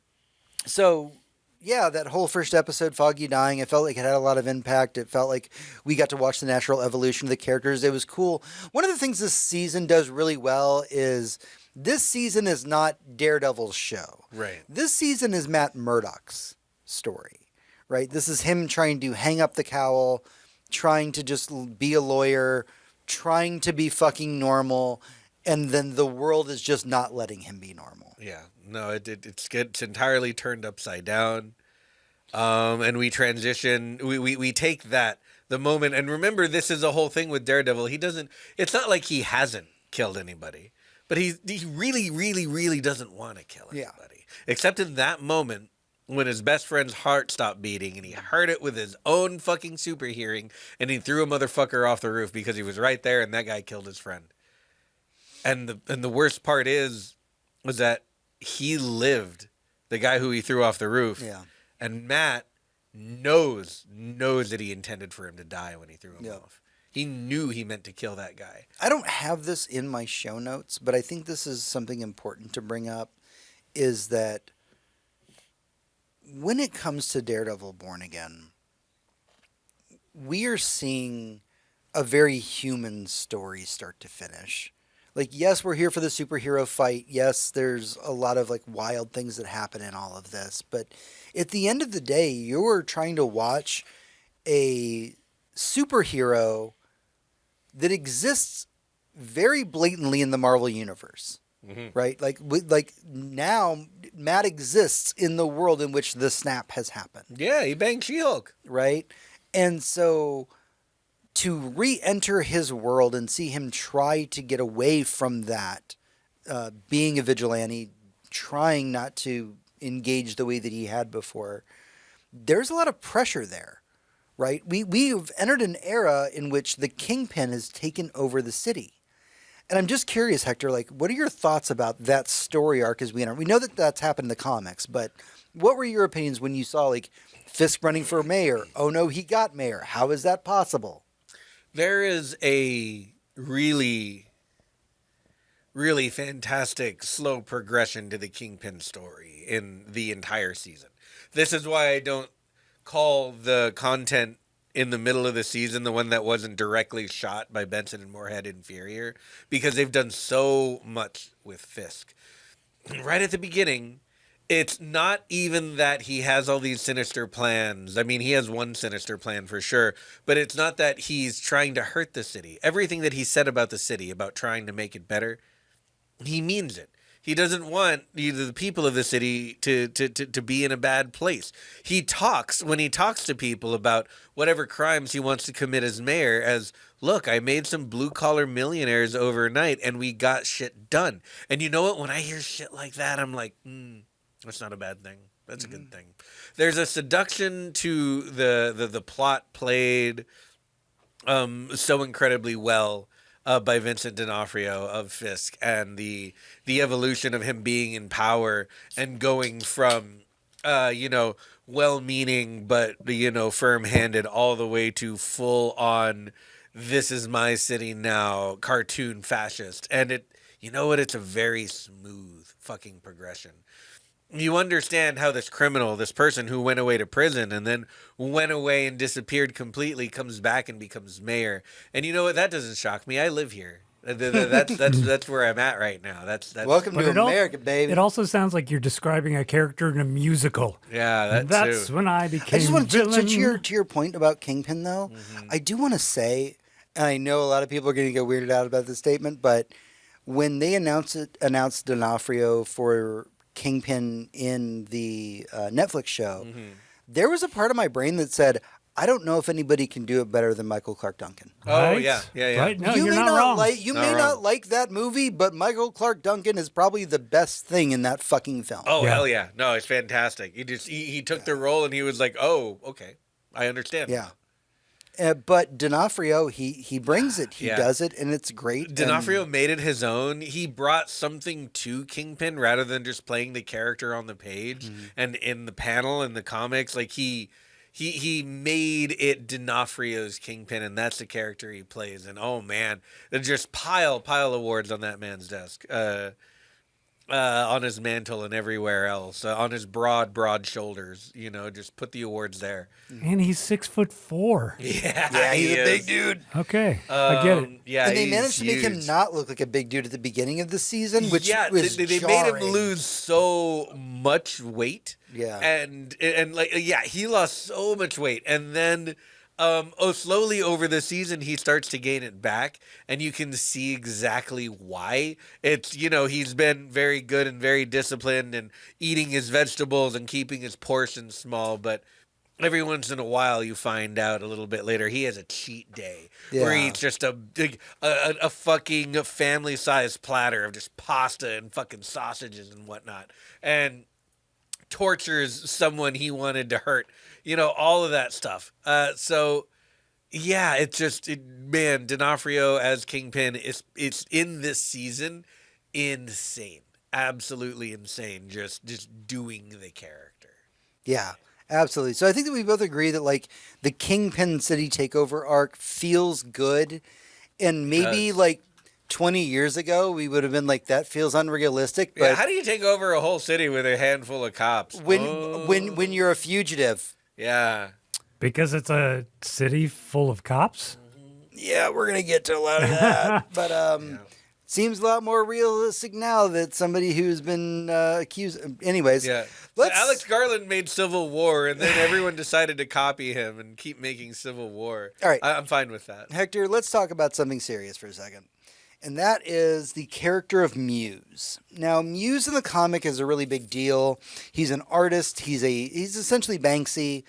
So, yeah, that whole first episode, Foggy dying, it felt like it had a lot of impact. It felt like we got to watch the natural evolution of the characters. It was cool. One of the things this season does really well is this season is not Daredevil's show. Right. This season is Matt Murdock's story, right? This is him trying to hang up the cowl, trying to just be a lawyer, trying to be fucking normal, and then the world is just not letting him be normal. Yeah. No, it's entirely turned upside down. And we transition, we take the moment, and remember, this is a whole thing with Daredevil. It's not like he hasn't killed anybody, but he really, really, really doesn't want to kill anybody. Except in that moment when his best friend's heart stopped beating and he heard it with his own fucking super hearing, and he threw a motherfucker off the roof because he was right there and that guy killed his friend. And the worst part was that he lived, the guy who he threw off the roof. Yeah. And Matt knows that he intended for him to die when he threw him off. He knew he meant to kill that guy. I don't have this in my show notes, but I think this is something important to bring up, is that when it comes to Daredevil Born Again, we are seeing a very human story start to finish. Like, yes, we're here for the superhero fight. Yes, there's a lot of like wild things that happen in all of this. But at the end of the day, you're trying to watch a superhero that exists very blatantly in the Marvel universe, right? Like now Matt exists in the world in which the snap has happened. Yeah, he banged She-Hulk. Right? And so to re-enter his world and see him try to get away from that, being a vigilante, trying not to engage the way that he had before, there's a lot of pressure there, right? We've entered an era in which the Kingpin has taken over the city. And I'm just curious, Hector, like, what are your thoughts about that story arc as we enter? We know that that's happened in the comics, but what were your opinions when you saw, like, Fisk running for mayor? Oh, no, he got mayor. How is that possible? There is a really, really fantastic slow progression to the Kingpin story in the entire season. This is why I don't call the content in the middle of the season, the one that wasn't directly shot by Benson and Moorhead, inferior, because they've done so much with Fisk. Right at the beginning, it's not even that he has all these sinister plans. I mean, he has one sinister plan for sure, but it's not that he's trying to hurt the city. Everything that he said about the city, about trying to make it better, he means it. He doesn't want the people of the city to be in a bad place. When he talks to people about whatever crimes he wants to commit as mayor, as, look, I made some blue-collar millionaires overnight and we got shit done. And you know what? When I hear shit like that, I'm like, that's not a bad thing. That's a good thing. There's a seduction to the plot played so incredibly well by Vincent D'Onofrio of Fisk, and the evolution of him being in power and going from well-meaning but firm-handed all the way to full-on this is my city now cartoon fascist. And it's a very smooth fucking progression. You understand how this criminal, this person who went away to prison and then went away and disappeared completely, comes back and becomes mayor. And you know what? That doesn't shock me. I live here. That's where I'm at right now. That's welcome to America, baby. It also sounds like you're describing a character in a musical. Yeah, that's when I became. I just want villain. to your point about Kingpin, though. I do want to say, and I know a lot of people are going to get weirded out about this statement, but when they announced D'Onofrio for Kingpin in the Netflix show, there was a part of my brain that said, I don't know if anybody can do it better than Michael Clark Duncan. Oh, Right? yeah. Right? No, you you're may not wrong. You Not may wrong. not like that movie, but Michael Clark Duncan is probably the best thing in that fucking film. Oh, Yeah. hell yeah. No, it's fantastic. He took the role and he was like, oh, okay. I understand. Yeah. But D'Onofrio, he brings it. He Yeah. does it, and it's great. D'Onofrio made it his own. He brought something to Kingpin rather than just playing the character on the page and in the panel in the comics. Like he made it D'Onofrio's Kingpin, and that's the character he plays. And oh man, there's just pile awards on that man's desk, on his mantle and everywhere else, on his broad shoulders. You know, just put the awards there. And he's 6'4". Yeah, he's he a is. big dude. Okay, I get it. Yeah, And they he's managed to make him huge. not look like a big dude at the beginning of the season, which was they made him jarring. lose so much weight. Yeah. And like he lost so much weight, and then slowly over the season he starts to gain it back, and you can see exactly why. It's he's been very good and very disciplined and eating his vegetables and keeping his portions small, but every once in a while you find out a little bit later he has a cheat day where he Yeah. eats just a fucking family-sized platter of just pasta and fucking sausages and whatnot, and tortures someone he wanted to hurt, all of that stuff. So yeah, it's just man, D'Onofrio as Kingpin it's in this season insane, absolutely insane, just doing the character. Yeah, absolutely. So I think that we both agree that like the Kingpin City Takeover arc feels good, and maybe like 20 years ago we would have been like, that feels unrealistic. But Yeah, how do you take over a whole city with a handful of cops? when you're a fugitive, Yeah. Because it's a city full of cops? yeah, we're gonna get to a lot of that. But seems a lot more realistic now that somebody who's been accused. Anyways, Yeah. let's. So Alex Garland made Civil War, and then everyone decided to copy him and keep making Civil War. All right. I'm fine with that. Hector, let's talk about something serious for a second. And that is the character of Muse. Now, Muse in the comic is a really big deal. He's an artist. He's essentially Banksy.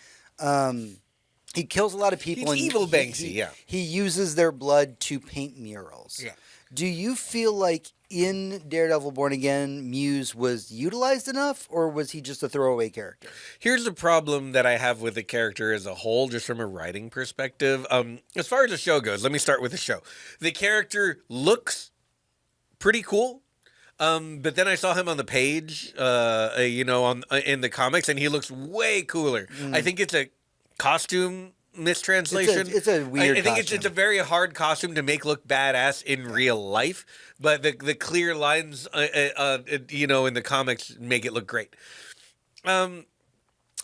He kills a lot of people. He's evil Banksy, yeah. He uses their blood to paint murals. Yeah. Do you feel like in Daredevil Born Again, Muse was utilized enough, or was he just a throwaway character? Here's the problem that I have with the character as a whole, just from a writing perspective. As far as the show goes, let me start with the show. The character looks pretty cool. But then I saw him on the page, in the comics, and he looks way cooler. I think it's a costume mistranslation. It's a weird I think costume. it's a very hard costume to make look badass in real life, but the clear lines, in the comics make it look great.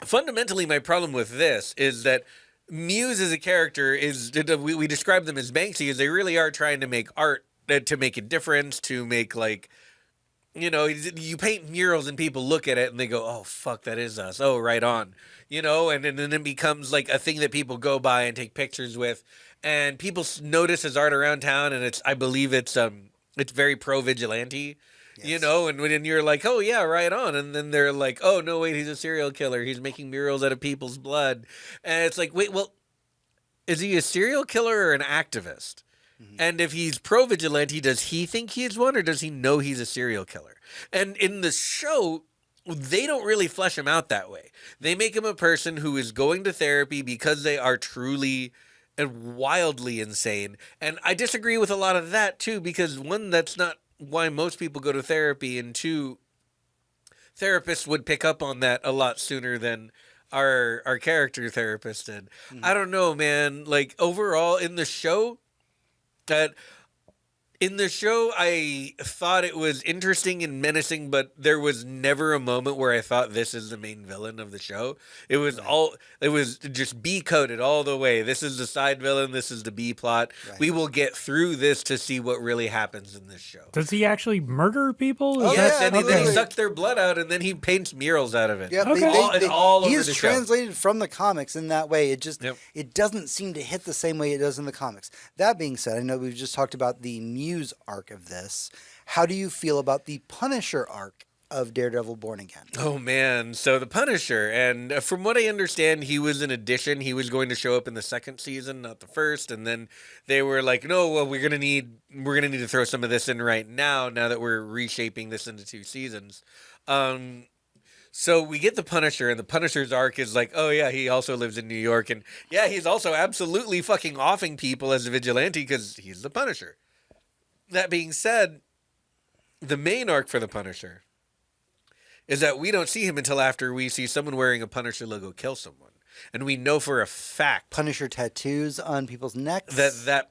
Fundamentally, my problem with this is that Muse as a character we describe them as Banksy, is they really are trying to make art to make a difference, to make like. You paint murals and people look at it and they go, oh, fuck, that is us. Oh, right on. And then it becomes like a thing that people go by and take pictures with. And people notice his art around town, and I believe it's very pro-vigilante, Yes. and when you're like, oh, yeah, right on. And then they're like, oh, no, wait, he's a serial killer. He's making murals out of people's blood. And it's like, wait, well, is he a serial killer or an activist? And if he's pro-vigilante, does he think he's one, or does he know he's a serial killer? And in the show, they don't really flesh him out that way. They make him a person who is going to therapy because they are truly and wildly insane. And I disagree with a lot of that, too, because one, that's not why most people go to therapy, and two, therapists would pick up on that a lot sooner than our character therapist did. I don't know, man. Like, overall, in the show, I thought it was interesting and menacing, but there was never a moment where I thought this is the main villain of the show. It was just B coded all the way. This is the side villain. This is the B plot. Right. We will get through this to see what really happens in this show. Does he actually murder people? Oh, Yes, yeah, and then he absolutely. sucks their blood out, and then he paints murals out of it. Yeah, Okay. All he over is the show. translated from the comics in that way. It doesn't seem to hit the same way it does in the comics. That being said, I know we've just talked about the Muse arc of this. How do you feel about the Punisher arc of Daredevil Born Again? Oh, man. So the Punisher, and from what I understand, he was an addition. He was going to show up in the second season, not the first. And then they were like, no, well, we're gonna need to throw some of this in right now that we're reshaping this into 2 seasons. So we get the Punisher, and the Punisher's arc is like, oh yeah, he also lives in New York, and yeah, he's also absolutely fucking offing people as a vigilante because he's the Punisher. That being said, the main arc for the Punisher is that we don't see him until after we see someone wearing a Punisher logo kill someone. And we know for a fact Punisher tattoos on people's necks. that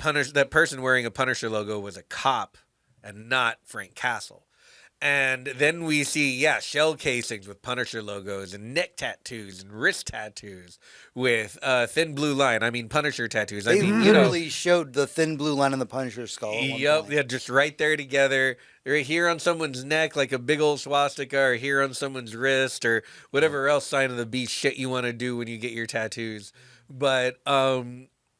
person wearing a Punisher logo was a cop and not Frank Castle. And then we see, shell casings with Punisher logos and neck tattoos and wrist tattoos with thin blue line. I mean, Punisher tattoos. They literally showed the thin blue line on the Punisher skull. Yep, yeah, just right there together. Right here on someone's neck, like a big old swastika, or here on someone's wrist, or whatever else sign of the beast shit you want to do when you get your tattoos. But, there's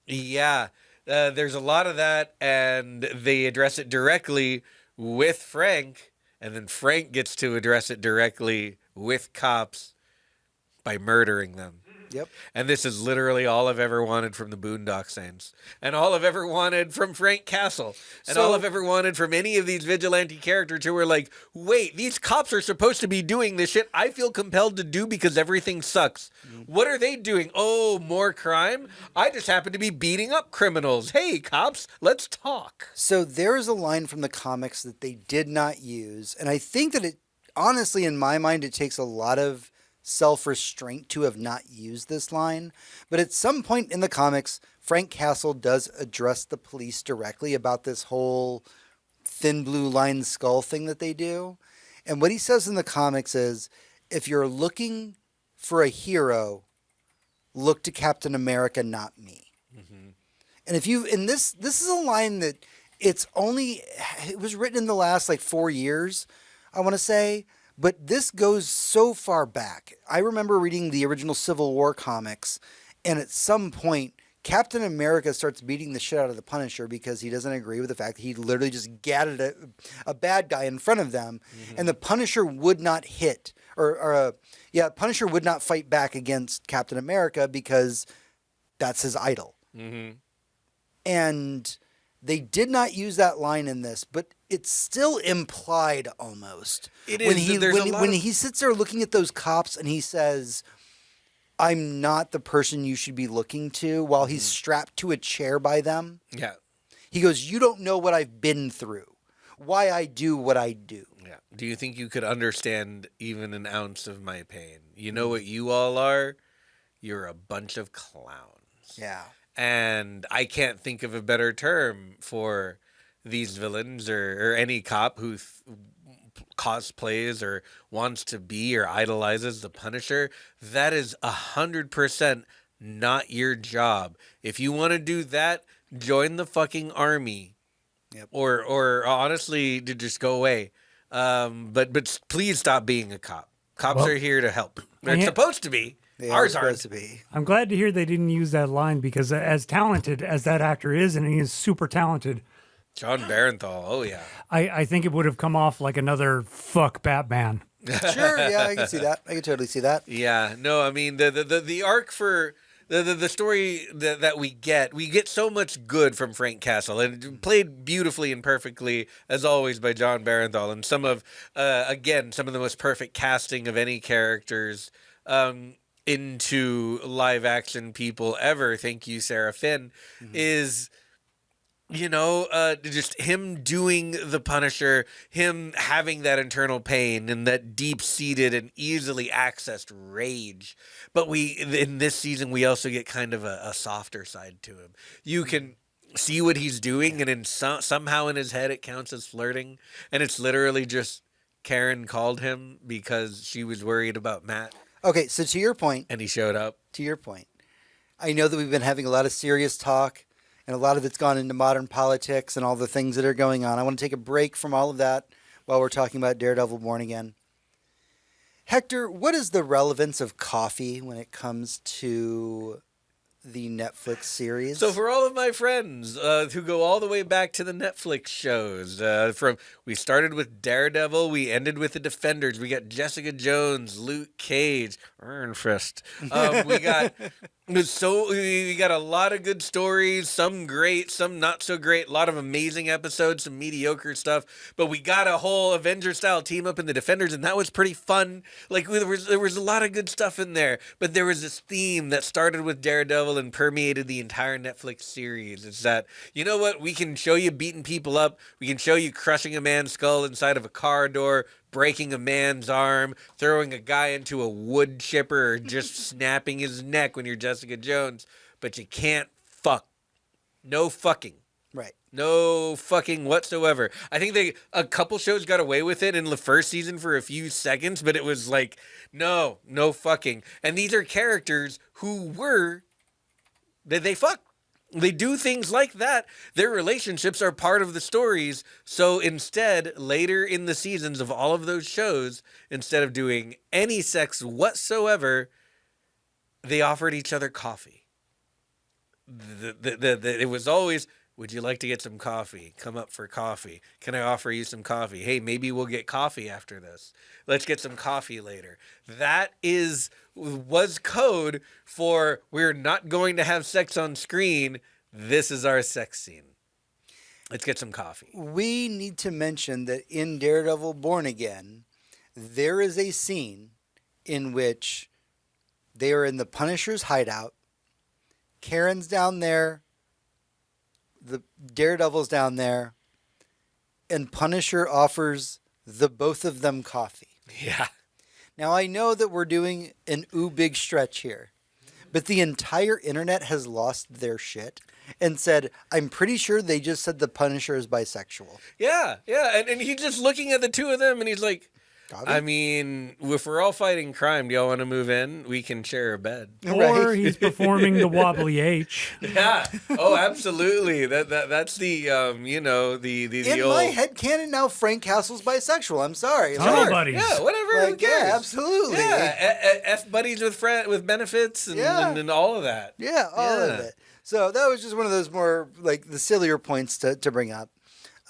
a lot of that, and they address it directly with Frank. And then Frank gets to address it directly with cops by murdering them. Yep. And this is literally all I've ever wanted from the Boondock Saints. And all I've ever wanted from Frank Castle. And all I've ever wanted from any of these vigilante characters who were like, wait, these cops are supposed to be doing this shit I feel compelled to do because everything sucks. What are they doing? Oh, more crime? I just happen to be beating up criminals. Hey, cops, let's talk. So there is a line from the comics that they did not use. And I think that it, honestly, in my mind, it takes a lot of self-restraint to have not used this line. But at some point in the comics, Frank Castle does address the police directly about this whole thin blue line skull thing that they do. And what he says in the comics is, if you're looking for a hero, look to Captain America, not me. Mm-hmm. And if you, and this is a line that it was written in the last 4 years, I want to say. But this goes so far back. I remember reading the original Civil War comics, and at some point, Captain America starts beating the shit out of the Punisher because he doesn't agree with the fact that he literally just gatted a bad guy in front of them, and the Punisher would not hit, Punisher would not fight back against Captain America because that's his idol. Mm-hmm. And they did not use that line in this, but it's still implied almost. It is. When he sits there looking at those cops and he says, I'm not the person you should be looking to, while he's strapped to a chair by them. Yeah. He goes, you don't know what I've been through, why I do what I do. Yeah. Do you think you could understand even an ounce of my pain? You know what you all are? You're a bunch of clowns. Yeah. And I can't think of a better term for these villains or any cop who cosplays or wants to be or idolizes the Punisher. That is 100% not your job. If you want to do that, join the fucking army. Yep. Or honestly, to just go away. But please stop being a cop. Cops are here to help. They're supposed to be. Ours aren't. To be. I'm glad to hear they didn't use that line because as talented as that actor is, and he is super talented. John Barenthal, oh yeah. I think it would have come off like another fuck Batman. Sure, yeah, I can see that. I can totally see that. Yeah, no, I mean the arc for the story that we get so much good from Frank Castle, and played beautifully and perfectly as always by John Barenthal, and some of the most perfect casting of any characters into live action people ever. Thank you, Sarah Finn. Is just him doing the Punisher, him having that internal pain and that deep-seated and easily accessed rage. But in this season, we also get kind of a softer side to him. You can see what he's doing, and somehow in his head it counts as flirting. And it's literally just Karen called him because she was worried about Matt. Okay, so to your point. And he showed up. To your point. I know that we've been having a lot of serious talk, and a lot of it's gone into modern politics and all the things that are going on. I want to take a break from all of that while we're talking about Daredevil Born Again. Hector, what is the relevance of coffee when it comes to the Netflix series. So for all of my friends who go all the way back to the Netflix shows, we started with Daredevil, we ended with the Defenders, we got Jessica Jones, Luke Cage, Iron Fist. We got a lot of good stories, some great, some not so great, a lot of amazing episodes, some mediocre stuff, but we got a whole Avenger-style team up in the Defenders, and that was pretty fun. Like, there was a lot of good stuff in there, but there was this theme that started with Daredevil and permeated the entire Netflix series. It's that, you know what, we can show you beating people up, we can show you crushing a man's skull inside of a car door, breaking a man's arm, throwing a guy into a wood chipper, or just snapping his neck when you're Jessica Jones, but you can't fuck. No fucking. Right. No fucking whatsoever. I think a couple shows got away with it in the first season for a few seconds, but it was like, no fucking. And these are characters who they fuck. They do things like that. Their relationships are part of the stories. So instead, later in the seasons of all of those shows, instead of doing any sex whatsoever, they offered each other coffee. It was always, would you like to get some coffee? Come up for coffee. Can I offer you some coffee? Hey, maybe we'll get coffee after this. Let's get some coffee later. That was code for we're not going to have sex on screen. This is our sex scene. Let's get some coffee. We need to mention that in Daredevil Born Again, there is a scene in which they are in the Punisher's hideout. Karen's down there. The Daredevil's down there. And Punisher offers the both of them coffee. Yeah. Now, I know that we're doing an big stretch here, but the entire internet has lost their shit and said, I'm pretty sure they just said the Punisher is bisexual. Yeah. And he's just looking at the two of them and he's like, I mean, if we're all fighting crime, do y'all want to move in? We can share a bed. Or Right. he's performing the wobbly H. Yeah. Oh, absolutely. That's the the In old... my head canon now, Frank Castle's bisexual. I'm sorry. Tunnel buddies. Yeah, whatever. Who Like, cares? yeah, absolutely. Yeah, F buddies with benefits and, Yeah. and all of that. Yeah, all of it. So that was just one of those more like the sillier points to bring up.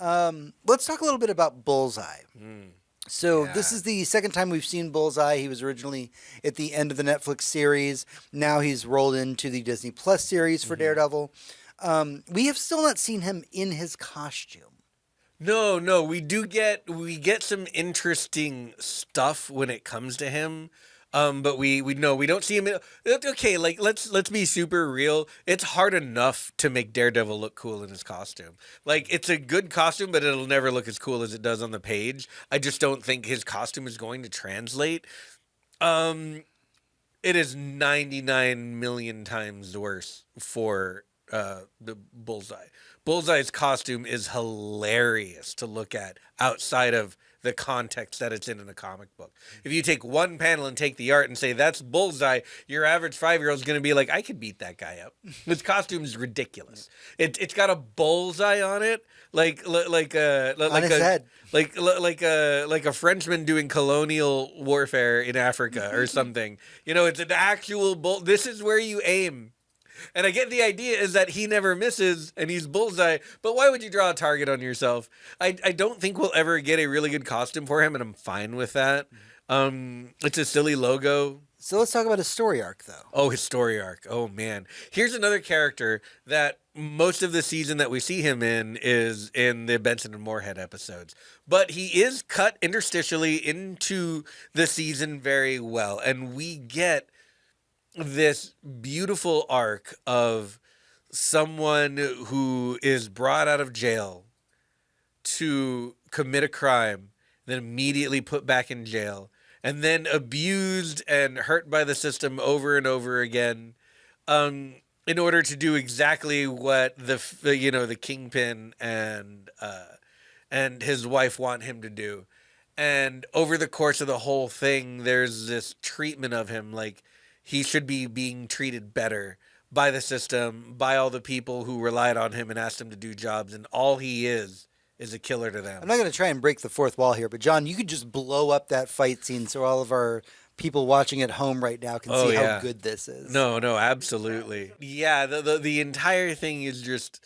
Let's talk a little bit about Bullseye. So this is the second time we've seen Bullseye. He was originally at the end of the Netflix series. Now he's rolled into the Disney Plus series for Daredevil. We have still not seen him in his costume. No, we get some interesting stuff when it comes to him. But we don't see him. Okay, like let's be super real. It's hard enough to make Daredevil look cool in his costume. Like it's a good costume, but it'll never look as cool as it does on the page. I just don't think his costume is going to translate. It is 99 million times worse for the Bullseye. Bullseye's costume is hilarious to look at outside of the context that it's in a comic book. If you take one panel and take the art and say that's Bullseye, your average 5-year-old is going to be like, I could beat that guy up. His costume is ridiculous. It's got a bullseye on it, like On his head. like a Frenchman doing colonial warfare in Africa or something. It's an actual bull. This is where you aim. And I get the idea is that he never misses and he's Bullseye, but why would you draw a target on yourself? I don't think we'll ever get a really good costume for him, and I'm fine with that. It's a silly logo. So let's talk about his story arc, though. Oh, his story arc. Oh, man. Here's another character that most of the season that we see him in is in the Benson and Moorhead episodes. But he is cut interstitially into the season very well, and we get this beautiful arc of someone who is brought out of jail to commit a crime, then immediately put back in jail, and then abused and hurt by the system over and over again, in order to do exactly what the kingpin and his wife want him to do. And over the course of the whole thing, there's this treatment of him like he should be being treated better by the system, by all the people who relied on him and asked him to do jobs, and all he is a killer to them. I'm not going to try and break the fourth wall here, but John, you could just blow up that fight scene so all of our people watching at home right now can see how good this is. No, absolutely. Yeah, the entire thing is just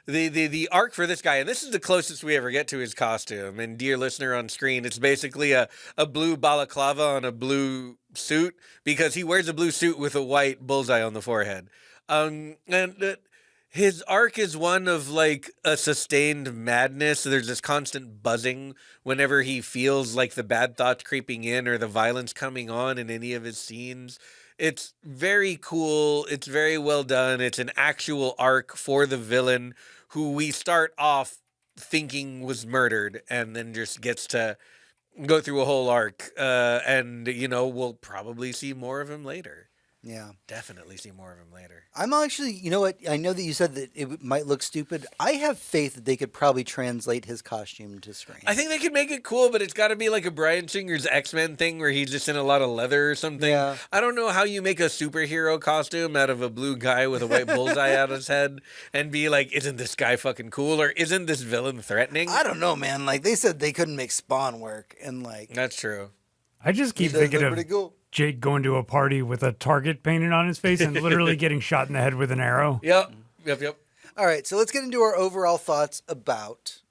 the arc for this guy, and this is the closest we ever get to his costume. And dear listener on screen, it's basically a blue balaclava on a blue suit because he wears a blue suit with a white bullseye on the forehead. His arc is one of like a sustained madness. There's this constant buzzing whenever he feels like the bad thoughts creeping in or the violence coming on in any of his scenes. It's very cool. It's very well done. It's an actual arc for the villain who we start off thinking was murdered and then just gets to go through a whole arc. And, we'll probably see more of him later. Yeah. Definitely see more of him later. I'm actually, you know what? I know that you said that it might look stupid. I have faith that they could probably translate his costume to screen. I think they could make it cool, but it's got to be like a Bryan Singer's X-Men thing where he's just in a lot of leather or something. Yeah. I don't know how you make a superhero costume out of a blue guy with a white bullseye out his head and be like, isn't this guy fucking cool? Or isn't this villain threatening? I don't know, man. Like, they said they couldn't make Spawn work. And, like... That's true. I just keep thinking of cool. Jake going to a party with a target painted on his face and literally getting shot in the head with an arrow. Yep. All right, so let's get into our overall thoughts about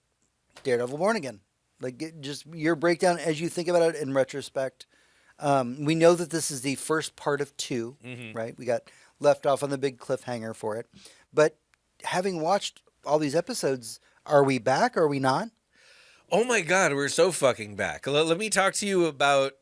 Daredevil Born Again. Like, just your breakdown as you think about it in retrospect. We know that this is the first part of 2, right? We got left off on the big cliffhanger for it. But having watched all these episodes, are we back or are we not? Oh my God, we're so fucking back. Let me talk to you about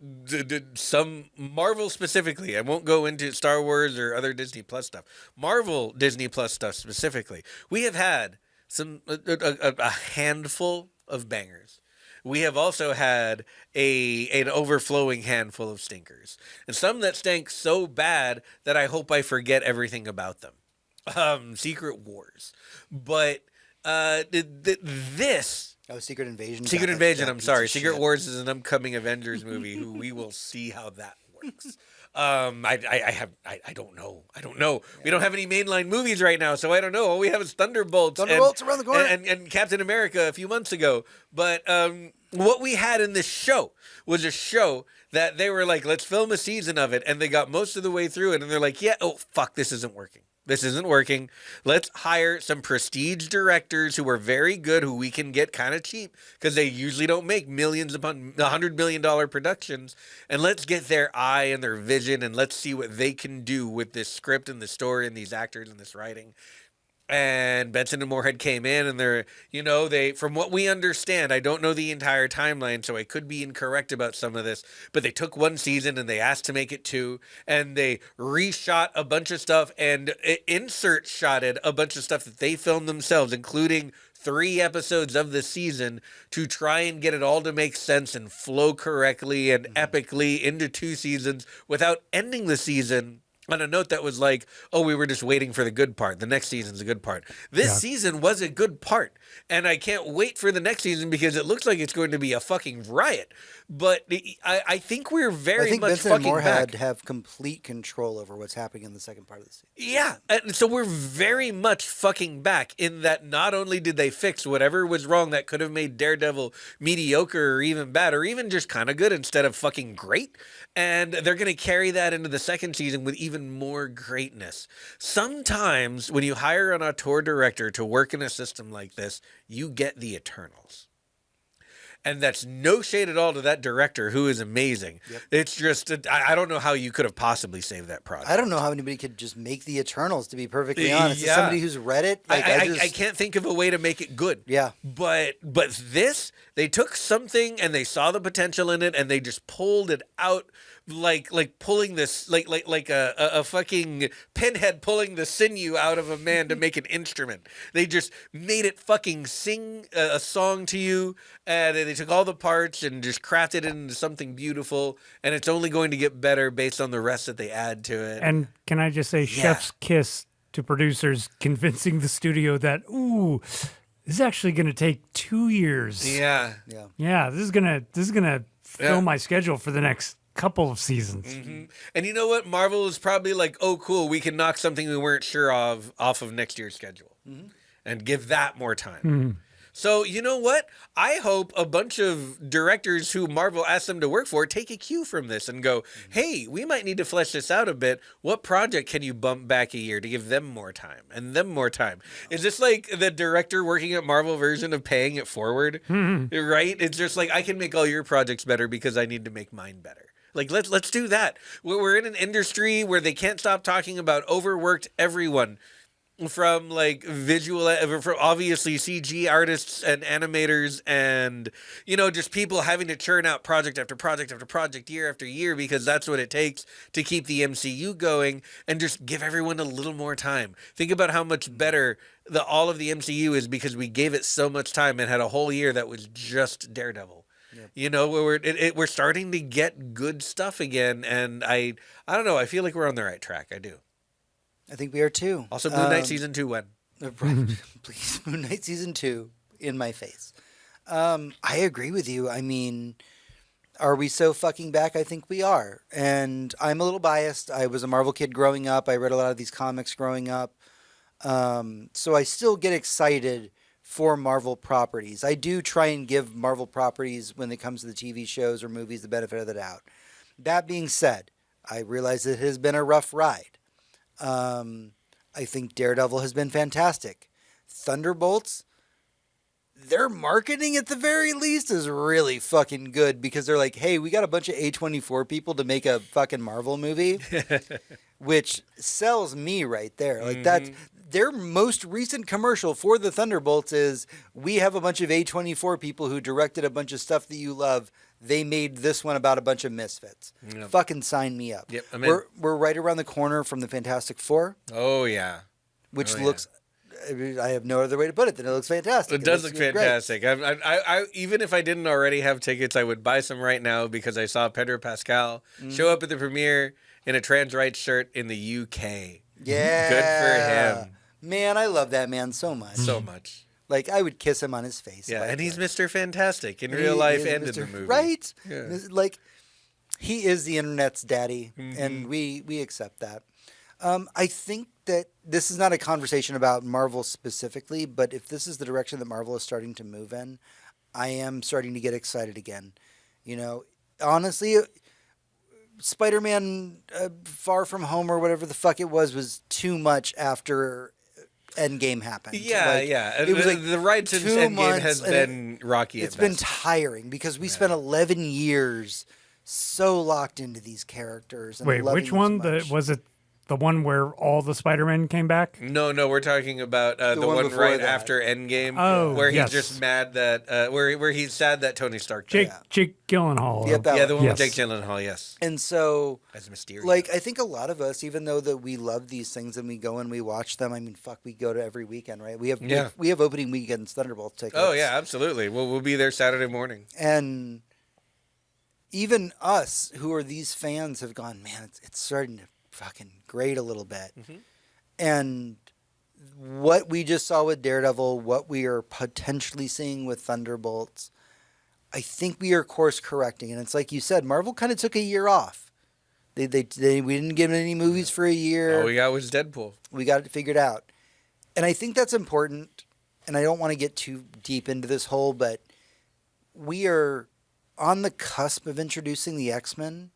some Marvel specifically. I won't go into Star Wars or other Disney Plus stuff. Marvel Disney Plus stuff specifically. We have had a handful of bangers. We have also had an overflowing handful of stinkers. And some that stank so bad that I hope I forget everything about them. Secret Wars. But this... Oh, Secret Invasion. Secret Invasion, I'm sorry. Secret Wars is an upcoming Avengers movie who we will see how that works. I don't know. Yeah. We don't have any mainline movies right now, so I don't know. All we have is Thunderbolts. Thunderbolts around the corner. And Captain America a few months ago. But what we had in this show was a show that they were like, let's film a season of it. And they got most of the way through it. And they're like, yeah, oh, fuck, this isn't working. This isn't working. Let's hire some prestige directors who are very good, who we can get kind of cheap because they usually don't make millions upon $100 million productions. And let's get their eye and their vision and let's see what they can do with this script and the story and these actors and this writing. And Benson and Moorhead came in and they, from what we understand, I don't know the entire timeline, so I could be incorrect about some of this, but they took one season and they asked to make it 2, and they reshot a bunch of stuff and insert shotted a bunch of stuff that they filmed themselves, including 3 episodes of the season to try and get it all to make sense and flow correctly and epically into 2 seasons without ending the season on a note that was like, oh, we were just waiting for the good part. The next season's a good part. This season was a good part. And I can't wait for the next season because it looks like it's going to be a fucking riot. But I think we're very much Benson fucking and Moorhead back. have complete control over what's happening in the second part of the season. Yeah. And so we're very much fucking back in that not only did they fix whatever was wrong that could have made Daredevil mediocre or even bad or even just kind of good instead of fucking great. And they're going to carry that into the second season with even more greatness. Sometimes when you hire an auteur director to work in a system like this, you get the Eternals. And that's no shade at all to that director, who is amazing. Yep. It's just, I don't know how you could have possibly saved that project. I don't know how anybody could just make the Eternals, to be perfectly honest. As somebody who's read it, like, I can't think of a way to make it good. Yeah. But this, they took something and they saw the potential in it and they just pulled it out like pulling this, like a fucking pinhead pulling the sinew out of a man to make an instrument. They just made it fucking sing a song to you, and they took all the parts and just crafted it into something beautiful, and it's only going to get better based on the rest that they add to it. And can I just say, chef's kiss to producers convincing the studio that, ooh, this is actually going to take 2 years. Yeah. This is gonna fill my schedule for the next couple of seasons. Mm-hmm. And you know what? Marvel is probably like, oh, cool, we can knock something we weren't sure of off of next year's schedule and give that more time. So, you know what? I hope a bunch of directors who Marvel asked them to work for take a cue from this and go, hey, we might need to flesh this out a bit. What project can you bump back a year to give them more time and them more time? Is this like the director working at Marvel version of paying it forward? Right? It's just like, I can make all your projects better because I need to make mine better. Like, let's do that. We're in an industry where they can't stop talking about overworked everyone. From like from obviously CG artists and animators and, you know, just people having to churn out project after project after project year after year because that's what it takes to keep the MCU going, and just give everyone a little more time. Think about how much better all of the MCU is because we gave it so much time and had a whole year that was just Daredevil. Yep. You know, we're starting to get good stuff again, and I don't know, I feel like we're on the right track. I do. I think we are too. Also, Moon Knight Season 2 when? Please, Moon Knight Season 2 in my face. I agree with you. I mean, are we so fucking back? I think we are. And I'm a little biased. I was a Marvel kid growing up. I read a lot of these comics growing up. So I still get excited for Marvel properties. I do try and give Marvel properties, when it comes to the TV shows or movies, the benefit of the doubt. That being said, I realize it has been a rough ride. I think Daredevil has been fantastic. Thunderbolts, their marketing at the very least is really fucking good, because they're like, hey, we got a bunch of A24 people to make a fucking Marvel movie, which sells me right there. Like, that's their most recent commercial for the Thunderbolts is, we have a bunch of A24 people who directed a bunch of stuff that you love. They made this one about a bunch of misfits. Yep. Fucking sign me up. Yep, we're right around the corner from the Fantastic Four. Oh, yeah. Which looks, I have no other way to put it than it looks fantastic. It does look fantastic. I even if I didn't already have tickets, I would buy some right now, because I saw Pedro Pascal show up at the premiere in a trans rights shirt in the UK. Yeah. Good for him. Man, I love that man so much. So much. Like, I would kiss him on his face. Yeah, and he's Mr. Fantastic in real life and in the movie. Right? Yeah. Like, he is the internet's daddy, and we accept that. I think that this is not a conversation about Marvel specifically, but if this is the direction that Marvel is starting to move in, I am starting to get excited again. You know, honestly, Spider-Man Far From Home or whatever the fuck it was too much after Endgame happened. Yeah, like, yeah. It was like the ride since Endgame has been rocky. It's been tiring because we spent 11 years so locked into these characters. And wait, which one? Was it the one where all the Spider-Men came back? No, we're talking about the one right after Endgame, where he's just mad that where he's sad that Tony Stark. Jake Gyllenhaal. Yep, the one with Jake Gyllenhaal. Yes. And so, as Mysterio, like, I think a lot of us, even though that we love these things and we go and we watch them. I mean, fuck, we go to every weekend, right? We have opening weekends Thunderbolt tickets. Oh yeah, absolutely. We'll be there Saturday morning. And even us who are these fans have gone, man, it's starting to fucking grade a little bit. And what we just saw with Daredevil, what we are potentially seeing with Thunderbolts, I think we are course correcting. And it's like you said, Marvel kind of took a year off. We didn't give any movies for a year. All we got was Deadpool. We got it figured out. And I think that's important. And I don't want to get too deep into this hole, but we are on the cusp of introducing the X-Men.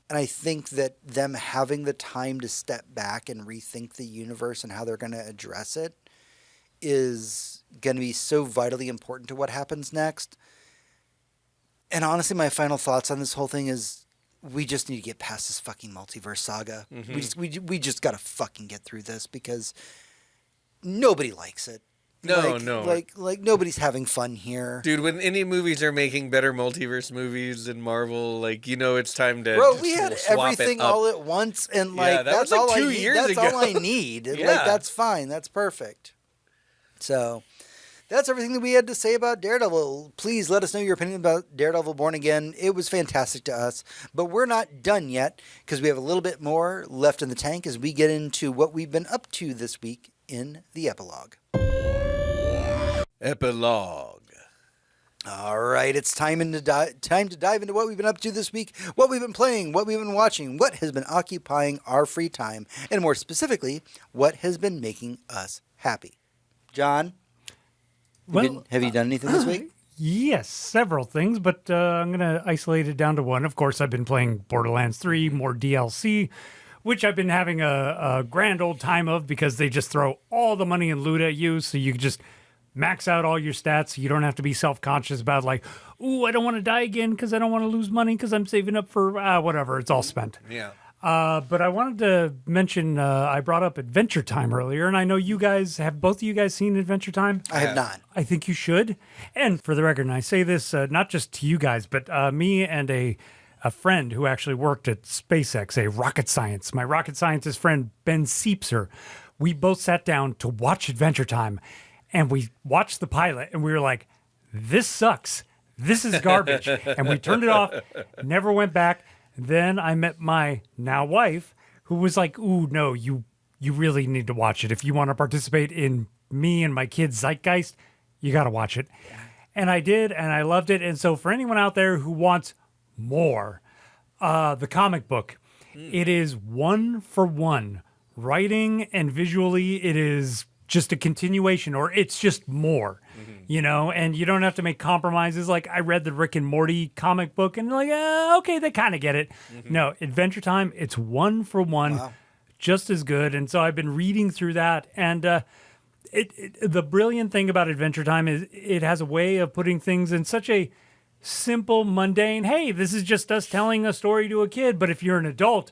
And I think that them having the time to step back and rethink the universe and how they're going to address it is going to be so vitally important to what happens next. And honestly, my final thoughts on this whole thing is we just need to get past this fucking multiverse saga. We just got to fucking get through this, because nobody likes it. No. Like nobody's having fun here. Dude, when indie movies are making better multiverse movies than Marvel, like, you know, it's time to we had everything all at once, and like that's was all like I 2 need. years That's ago. all I need. Like, that's fine. That's perfect. So that's everything that we had to say about Daredevil. Please let us know your opinion about Daredevil Born Again. It was fantastic to us, but we're not done yet, because we have a little bit more left in the tank as we get into what we've been up to this week in the Epilogue. Epilogue. All right, it's time to dive into what we've been up to this week, what we've been playing, what we've been watching, what has been occupying our free time, and more specifically, what has been making us happy. John? Have you done anything this week? Yes, several things, but I'm going to isolate it down to one. Of course, I've been playing Borderlands 3, more DLC, which I've been having a grand old time of because they just throw all the money and loot at you, so you can just max out all your stats. You don't have to be self-conscious about like, ooh, I don't want to die again because I don't want to lose money because I'm saving up for whatever. It's all spent. Yeah. But I wanted to mention, I brought up Adventure Time earlier, and I know you guys, have both of you guys seen Adventure Time? I have not. I think you should. And for the record, and I say this not just to you guys, but me and a friend who actually worked at SpaceX, a rocket science, my rocket scientist friend, Ben Seepser, we both sat down to watch Adventure Time, and we watched the pilot, and we were like, this sucks. This is garbage. And we turned it off, never went back. Then I met my now wife, who was like, ooh, no, you really need to watch it. If you want to participate in me and my kids' zeitgeist, you got to watch it. Yeah. And I did, and I loved it. And so for anyone out there who wants more, the comic book, it is 1-for-1. Writing and visually, it is just a continuation, or it's just more, you know, and you don't have to make compromises. Like I read the Rick and Morty comic book and like, okay, they kind of get it. No, Adventure Time, it's 1-for-1, just as good. And so I've been reading through that. And the brilliant thing about Adventure Time is it has a way of putting things in such a simple, mundane, hey, this is just us telling a story to a kid. But if you're an adult,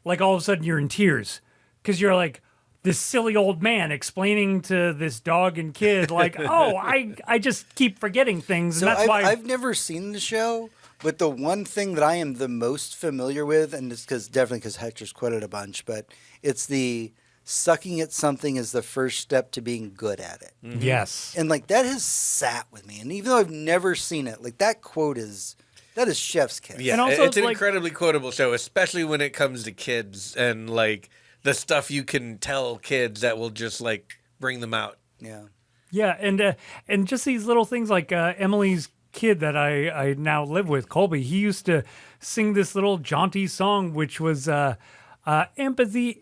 like all of a sudden you're in tears because you're like, this silly old man explaining to this dog and kid, like, oh, I just keep forgetting things. And that's why I've never seen the show, but the one thing that I am the most familiar with, and it's definitely because Hector's quoted a bunch, but it's the sucking at something is the first step to being good at it. Yes. And like that has sat with me. And even though I've never seen it, like that quote is chef's kiss. Yeah, and also, it's an incredibly quotable show, especially when it comes to kids and like the stuff you can tell kids that will just like bring them out. Yeah. Yeah, and just these little things like Emily's kid that I now live with, Colby, he used to sing this little jaunty song, which was empathy,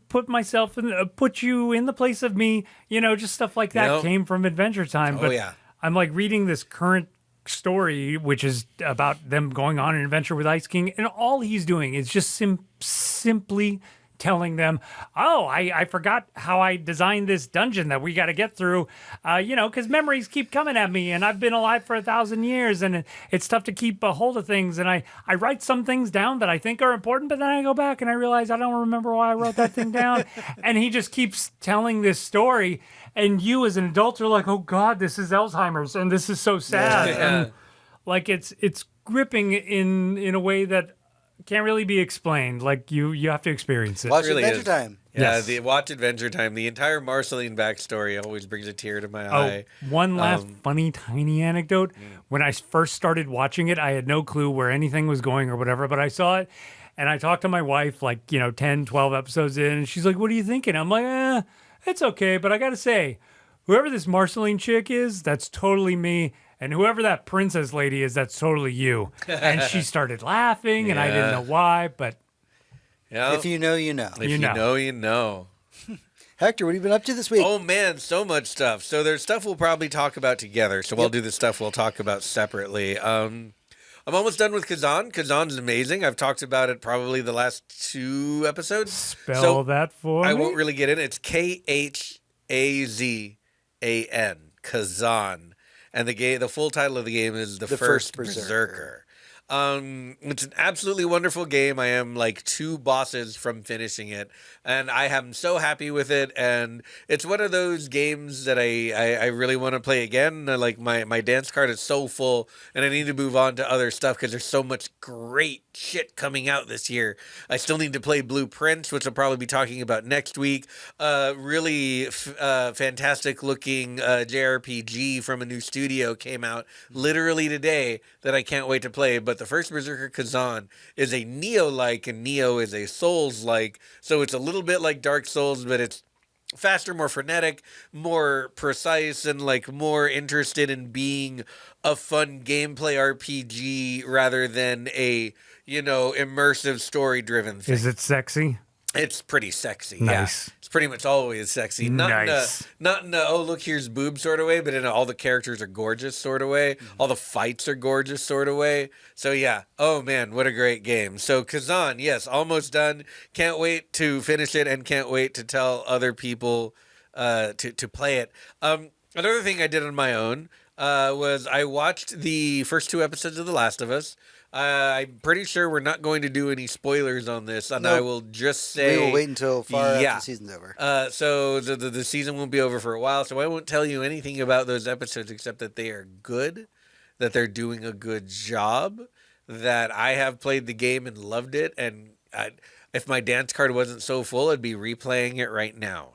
put you in the place of me, you know, just stuff like that came from Adventure Time. But I'm like reading this current story, which is about them going on an adventure with Ice King, and all he's doing is just simply telling them, oh, I forgot how I designed this dungeon that we got to get through, you know, because memories keep coming at me, and I've been alive for 1,000 years, and it's tough to keep a hold of things, and I write some things down that I think are important, but then I go back and I realize I don't remember why I wrote that thing down, and he just keeps telling this story, and you as an adult are like, oh God, this is Alzheimer's, and this is so sad, and like it's gripping in a way that can't really be explained. Like you have to experience it. Watch Really Adventure is. Time. Yeah, watch Adventure Time. The entire Marceline backstory always brings a tear to my eye. One last funny, tiny anecdote. When I first started watching it, I had no clue where anything was going or whatever, but I saw it, and I talked to my wife, like, 10, 12 episodes in, and she's like, what are you thinking? I'm like, it's okay, but I got to say, whoever this Marceline chick is, that's totally me. And whoever that princess lady is, that's totally you. And she started laughing, and I didn't know why, but if you know, you know. If you know, you know. Hector, what have you been up to this week? Oh, man, so much stuff. So there's stuff we'll probably talk about together. So I'll do the stuff we'll talk about separately. I'm almost done with Kazan. Kazan's amazing. I've talked about it probably the last 2 episodes. Spell that for me. I won't really get in. It's Khazan. Kazan. And the full title of the game is The First Berserker. It's an absolutely wonderful game. I am like 2 bosses from finishing it, and I am so happy with it. And it's one of those games that I really want to play again. Like my dance card is so full, and I need to move on to other stuff because there's so much great shit coming out this year. I still need to play Blueprints, which I'll probably be talking about next week. Really fantastic looking JRPG from a new studio came out literally today that I can't wait to play. But the First Berserker Kazan is a Neo-like, and Neo is a Souls-like. So it's a little bit like Dark Souls, but it's faster, more frenetic, more precise, and like more interested in being a fun gameplay RPG rather than a, immersive story-driven thing. Is it sexy? It's pretty sexy. Nice. Yeah. It's pretty much always sexy. Nice. Not in a, oh, look, here's boob sort of way, but in a, all the characters are gorgeous sort of way. All the fights are gorgeous sort of way. So, yeah. Oh, man, what a great game. So, Kazan, yes, almost done. Can't wait to finish it and can't wait to tell other people to play it. Another thing I did on my own was I watched the first 2 episodes of The Last of Us. I'm pretty sure we're not going to do any spoilers on this, and I will just say we will wait until far after the season's over. So the season won't be over for a while, so I won't tell you anything about those episodes except that they are good, that they're doing a good job, that I have played the game and loved it, and if my dance card wasn't so full, I'd be replaying it right now.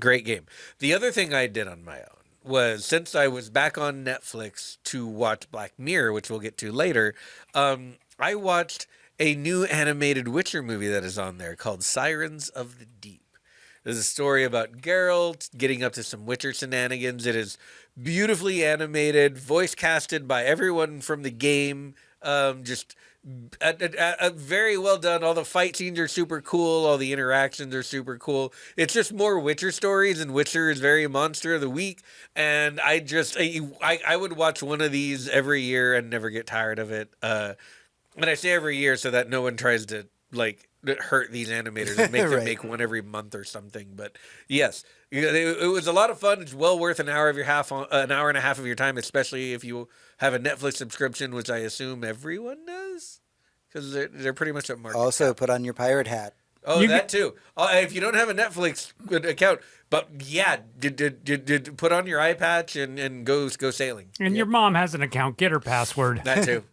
Great game. The other thing I did on my own was, since I was back on Netflix to watch Black Mirror, which we'll get to later, I watched a new animated Witcher movie that is on there called Sirens of the Deep. There's a story about Geralt getting up to some Witcher shenanigans. It is beautifully animated, voice casted by everyone from the game. Just very well done. All the fight scenes are super cool. All the interactions are super cool. It's just more Witcher stories, and Witcher is very monster of the week. And I would watch one of these every year and never get tired of it. And I say every year so that no one tries to hurt these animators and make them make one every month or something. But yes, it was a lot of fun. It's well worth an hour and a half of your time, especially if you have a Netflix subscription, which I assume everyone does, because they're pretty much at market. Also, cap. put on your pirate hat. Oh, that too. If you don't have a Netflix account, but yeah, did put on your eye patch and go sailing. And your mom has an account. Get her password. That too.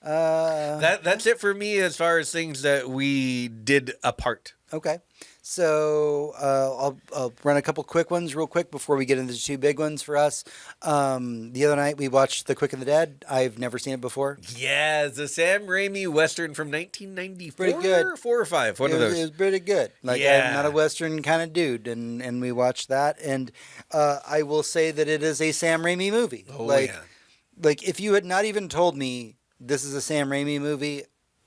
That's it for me as far as things that we did apart. Okay. So I'll run a couple quick ones real quick before we get into the 2 big ones for us. The other night we watched The Quick and the Dead. I've never seen it before. Yeah, it's a Sam Raimi Western from 1994. Pretty good. 4 or 5, one of those. It was pretty good. I'm not a Western kind of dude, and we watched that. And I will say that it is a Sam Raimi movie. Oh, yeah. Like if you had not even told me this is a Sam Raimi movie,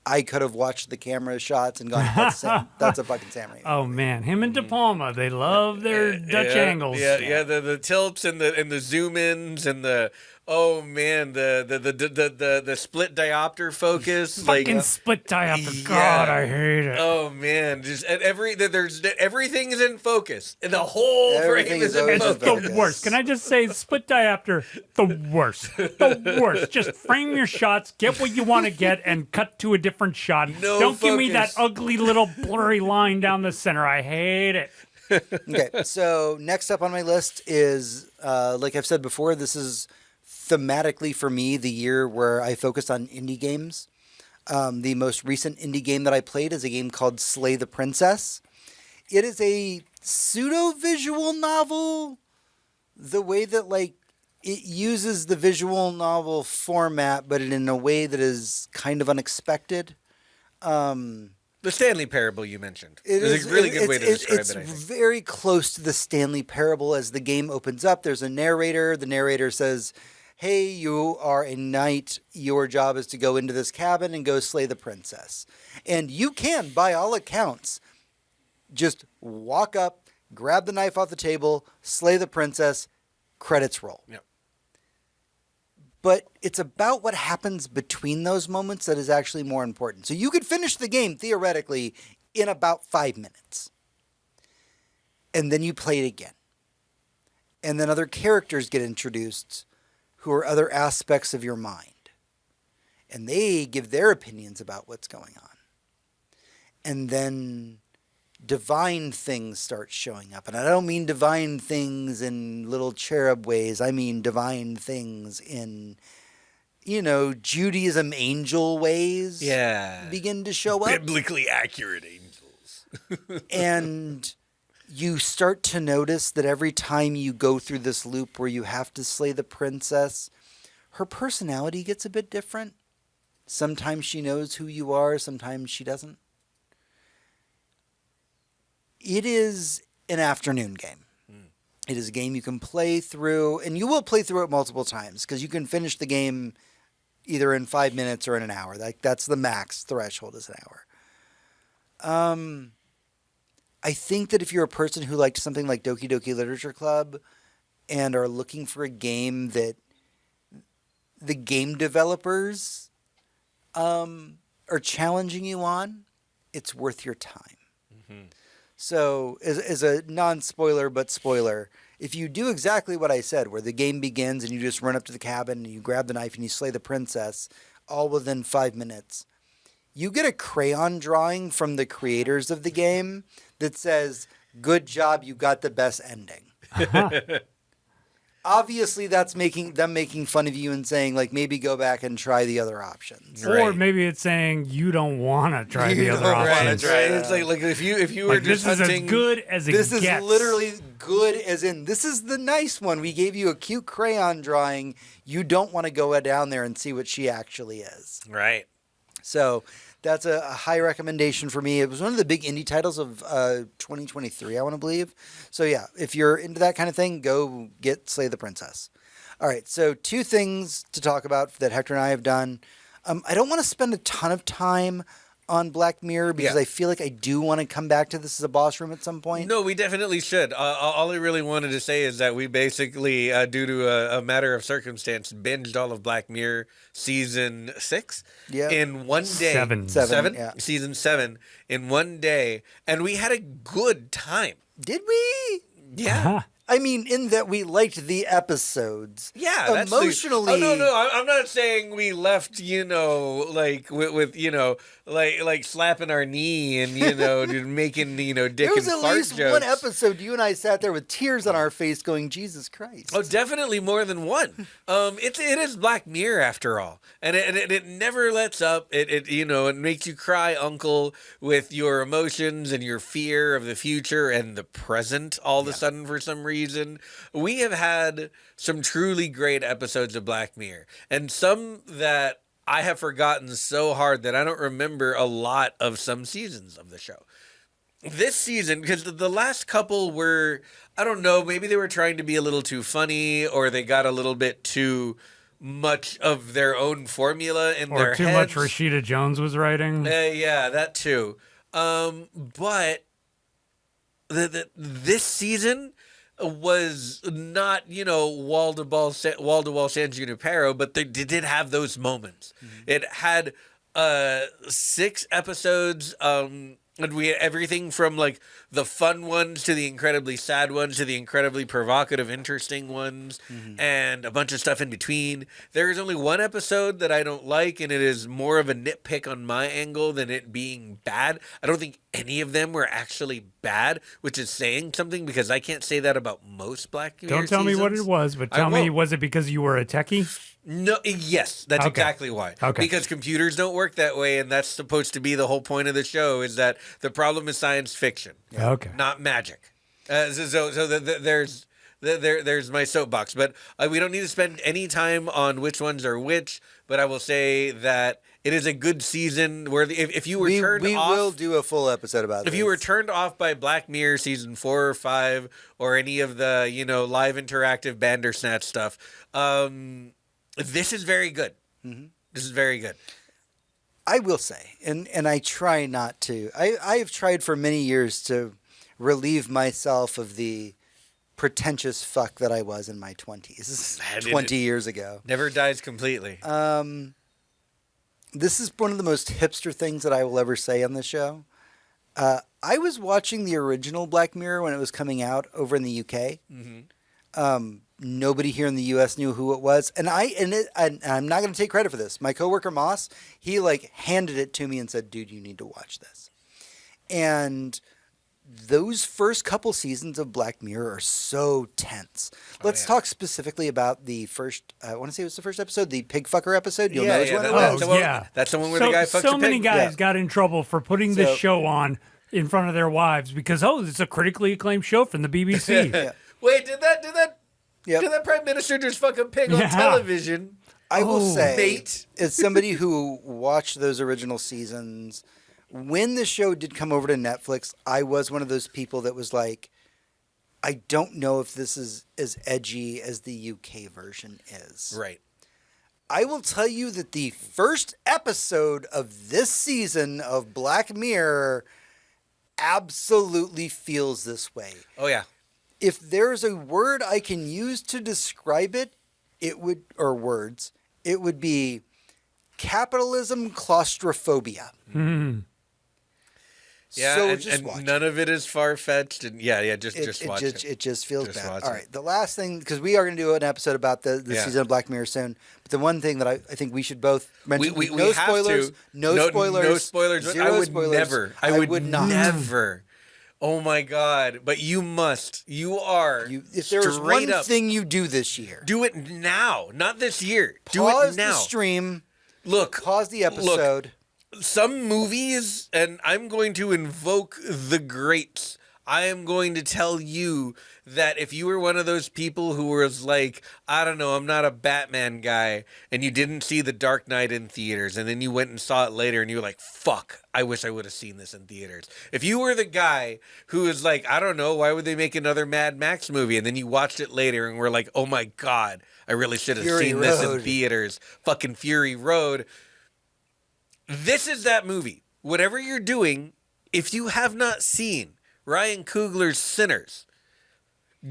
I could have watched the camera shots and gone, that's a fucking Sam Raimi. Oh man, him and De Palma, they love their Dutch angles. Yeah, the tilts and the zoom ins and the the split diopter focus. Fucking split diopter. God, I hate it. Oh man, just everything is in focus. And the whole frame is in It's focus. the worst. Can I just say, split diopter, the worst. The worst. Just frame your shots, get what you want to get, and cut to a different shot. No Don't give me focus. that ugly little blurry line down the center. I hate it. Okay, so next up on my list is, like I've said before, this is thematically for me the year where I focused on indie games. The most recent indie game that I played is a game called Slay the Princess. It is a pseudo-visual novel, the way that it uses the visual novel format, but in a way that is kind of unexpected. The Stanley Parable you mentioned. It's a really good way to describe it, I think. It's very close to the Stanley Parable. As the game opens up, there's a narrator. The narrator says, hey, you are a knight. Your job is to go into this cabin and go slay the princess. And you can, by all accounts, just walk up, grab the knife off the table, slay the princess, credits roll. Yep. But it's about what happens between those moments that is actually more important. So you could finish the game, theoretically, in about 5 minutes. And then you play it again. And then other characters get introduced who are other aspects of your mind. And they give their opinions about what's going on. And then divine things start showing up. And I don't mean divine things in little cherub ways. I mean divine things in, Judaism angel ways. Yeah. Begin to show up. Biblically accurate angels. And you start to notice that every time you go through this loop where you have to slay the princess, her personality gets a bit different. Sometimes she knows who you are, sometimes she doesn't. It is an afternoon game. It is a game you can play through, and you will play through it multiple times because you can finish the game either in 5 minutes or in an hour. That's the max threshold is an hour. I think that if you're a person who liked something like Doki Doki Literature Club and are looking for a game that the game developers are challenging you on, it's worth your time. Mm-hmm. So, as a non-spoiler but spoiler, if you do exactly what I said, where the game begins and you just run up to the cabin and you grab the knife and you slay the princess, all within 5 minutes, you get a crayon drawing from the creators of the game that says, "Good job, you got the best ending." Obviously, that's making fun of you and saying, like, maybe go back and try the other options. Or maybe it's saying you don't want to try the other options. Right. It's like if you were Like, just this hunting, is as good as it This gets. is literally good as in, this is the nice one. We gave you a cute crayon drawing. You don't want to go down there and see what she actually is. right? So that's a high recommendation for me. It was one of the big indie titles of 2023, I want to believe. So yeah, if you're into that kind of thing, go get Slay the Princess. All right, so 2 things to talk about that Hector and I have done. I don't want to spend a ton of time on Black Mirror because I feel like I do want to come back to this as a boss room at some point. No, we definitely should. All I really wanted to say is that we basically, due to a matter of circumstance, binged all of Black Mirror season 6 in one day. Seven, yeah. Season 7 in one day, and we had a good time. Did we? Yeah. I mean, in that we liked the episodes. Yeah, that's emotionally. No. I'm not saying we left, like with like slapping our knee and making dick There was and at fart least jokes. one episode you and I sat there with tears on our face, going, "Jesus Christ!" Oh, definitely more than one. It is Black Mirror after all, and it never lets up. It makes you cry, uncle, with your emotions and your fear of the future and the present. All of a sudden, for some reason, we have had some truly great episodes of Black Mirror, and some that I have forgotten so hard that I don't remember a lot of some seasons of the show. This season, because the last couple were, I don't know, maybe they were trying to be a little too funny, or they got a little bit too much of their own formula in their heads. Or too much Rashida Jones was writing. Yeah, that too. But this season was not, wall to wall San Junipero, but they did have those moments. Mm-hmm. It had 6 episodes. And we had everything from like the fun ones to the incredibly sad ones to the incredibly provocative, interesting ones, and a bunch of stuff in between. There is only one episode that I don't like, and it is more of a nitpick on my angle than it being bad. I don't think any of them were actually bad, which is saying something because I can't say that about most Black Mirror Don't tell seasons. me what it was, but tell me, was it because you were a techie? No, yes, that's exactly why. Okay. Because computers don't work that way, and that's supposed to be the whole point of the show, is that the problem is science fiction, not magic. There's my soapbox, but we don't need to spend any time on which ones are which, but I will say that it is a good season where if you were turned off... We will do a full episode about this. If you were turned off by Black Mirror season 4 or 5 or any of the, live interactive Bandersnatch stuff, this is very good. Mm-hmm. This is very good. I will say, and I try not to. I have tried for many years to relieve myself of the pretentious fuck that I was in my 20s. 20 years ago. Never dies completely. This is one of the most hipster things that I will ever say on this show. I was watching the original Black Mirror when it was coming out over in the UK. Mm-hmm. Nobody here in the U.S. knew who it was, and I'm not going to take credit for this. My coworker Moss, he handed it to me and said, "Dude, you need to watch this." And those first couple seasons of Black Mirror are so tense. Let's talk specifically about the first. I want to say it was the first episode, the pig fucker episode. You'll know which one it was. That's the one where the guy fucks so a many pig. guys got in trouble for putting this show on in front of their wives because it's a critically acclaimed show from the BBC. Wait, did that Prime Minister just fuck a pig on television? I will say, as somebody who watched those original seasons, when the show did come over to Netflix, I was one of those people that was like, I don't know if this is as edgy as the UK version is. Right. I will tell you that the first episode of this season of Black Mirror absolutely feels this way. Oh, yeah. If there's a word I can use to describe it, it would be capitalism claustrophobia. Yeah, so and, just and watch none of it is far-fetched. And just watch it. It just feels Just bad. watch All it. right, the last thing, because we are going to do an episode about the Yeah. season of Black Mirror soon, but the one thing that I think we should both mention, We no have spoilers, to. no spoilers, No spoilers. zero I would spoilers. never. I would not. never. Oh, my God. But you must. You are. If there's straight one up. thing you do this year, Do it now. Not this year. Do pause it now. the stream, Look. pause the episode. Some movies, and I'm going to invoke the greats. I am going to tell you that if you were one of those people who was like, I don't know, I'm not a Batman guy, and you didn't see The Dark Knight in theaters, and then you went and saw it later, and you were like, fuck, I wish I would have seen this in theaters. If you were the guy who was like, I don't know, why would they make another Mad Max movie? And then you watched it later and were like, oh my God, I really should have Fury seen this in Road. theaters. Fucking Fury Road. This is that movie. Whatever you're doing, if you have not seen Ryan Coogler's Sinners,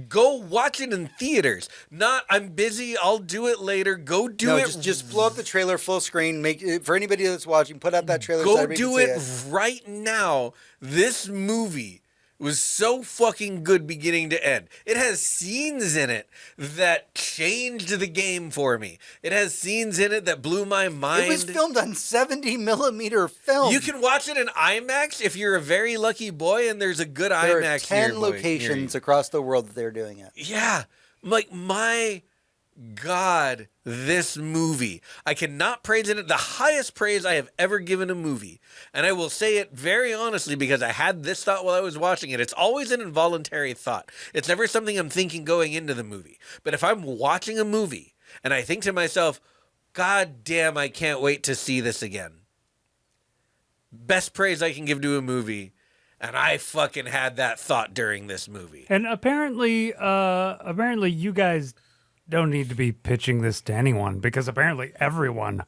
go watch it in theaters. Not, I'm busy, I'll do it later. Go do it. Just blow up the trailer full screen. Make it, for anybody that's watching, put out that trailer. so Go everybody do can see it right now. This movie was so fucking good beginning to end. It has scenes in it that changed the game for me. It has scenes in it that blew my mind. It was filmed on 70 millimeter film. You can watch it in IMAX if you're a very lucky boy and there's a good There IMAX are 10 near locations you. across the world that they're doing it. Yeah. Like, my God, this movie. I cannot praise it. The highest praise I have ever given a movie. And I will say it very honestly because I had this thought while I was watching it. It's always an involuntary thought. It's never something I'm thinking going into the movie. But if I'm watching a movie and I think to myself, God damn, I can't wait to see this again. Best praise I can give to a movie. And I fucking had that thought during this movie. And apparently you guys don't need to be pitching this to anyone because apparently everyone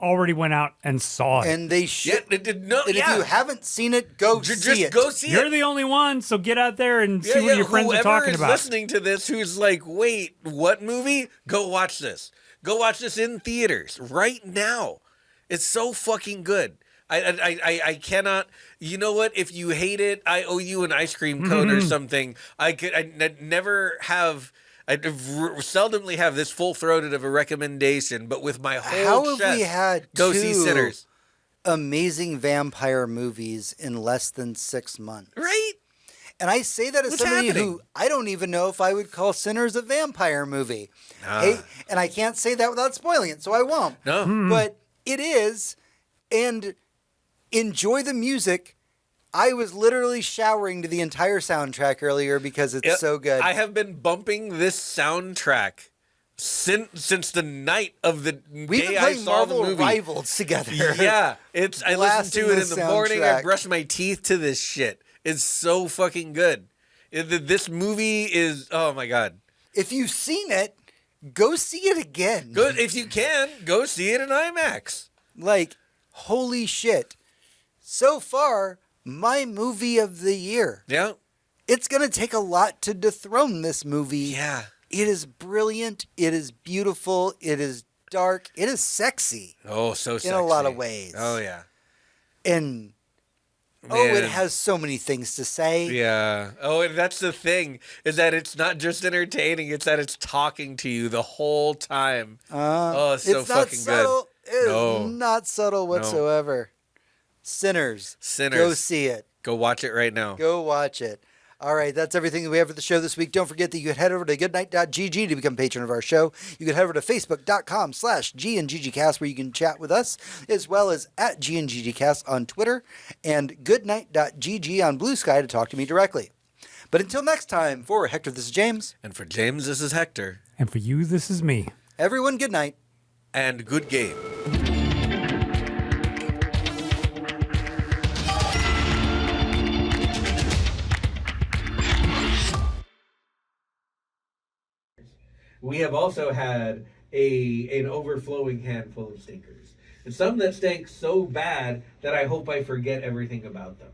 already went out and saw it. And they should. Yeah, no, and yeah. if you haven't seen it, go see Just it. go see You're it. the only one, so get out there and see what your friends Whoever are talking is about. listening to this who's like, wait, what movie? Go watch this. Go watch this in theaters right now. It's so fucking good. I cannot. You know what? If you hate it, I owe you an ice cream cone or something. I never have. I seldomly have this full-throated of a recommendation, but with my whole How have chest, we had go see two Sinners. amazing vampire movies in less than 6 months? Right? And I say that as What's somebody happening? who I don't even know if I would call Sinners a vampire movie. Ah. Hey, and I can't say that without spoiling it, so I won't. No. But it is, and enjoy the music. I was literally showering to the entire soundtrack earlier because it's so good. I have been bumping this soundtrack since the night of the We've been day I playing saw the Marvel movie. Rivals together. Yeah, I listen Blasting to it the in the morning. I soundtrack. brush my teeth to this shit. It's so fucking good. This movie is, oh my God. If you've seen it, go see it again. Good. If you can, go see it in IMAX. Like, holy shit. So far, my movie of the year. Yeah. It's going to take a lot to dethrone this movie. Yeah. It is brilliant. It is beautiful. It is dark. It is sexy Oh, so sexy. in a lot of ways. Oh, yeah. And, Man. it has so many things to say. Yeah. Oh, and that's the thing, is that it's not just entertaining, it's that it's talking to you the whole time. Oh, it's so It's not fucking subtle. good. It is No. not subtle whatsoever. Sinners. Go see it. Go watch it right now. Go watch it. All right, that's everything that we have for the show this week. Don't forget that you can head over to goodnight.gg to become a patron of our show. You can head over to facebook.com/GNGGcast where you can chat with us, as well as at GNGGcast on Twitter and goodnight.gg on Blue Sky to talk to me directly. But until next time, for Hector, this is James. And for James, this is Hector. And for you, this is me. Everyone, good night. And good game. We have also had an overflowing handful of stinkers. And some that stank so bad that I hope I forget everything about them.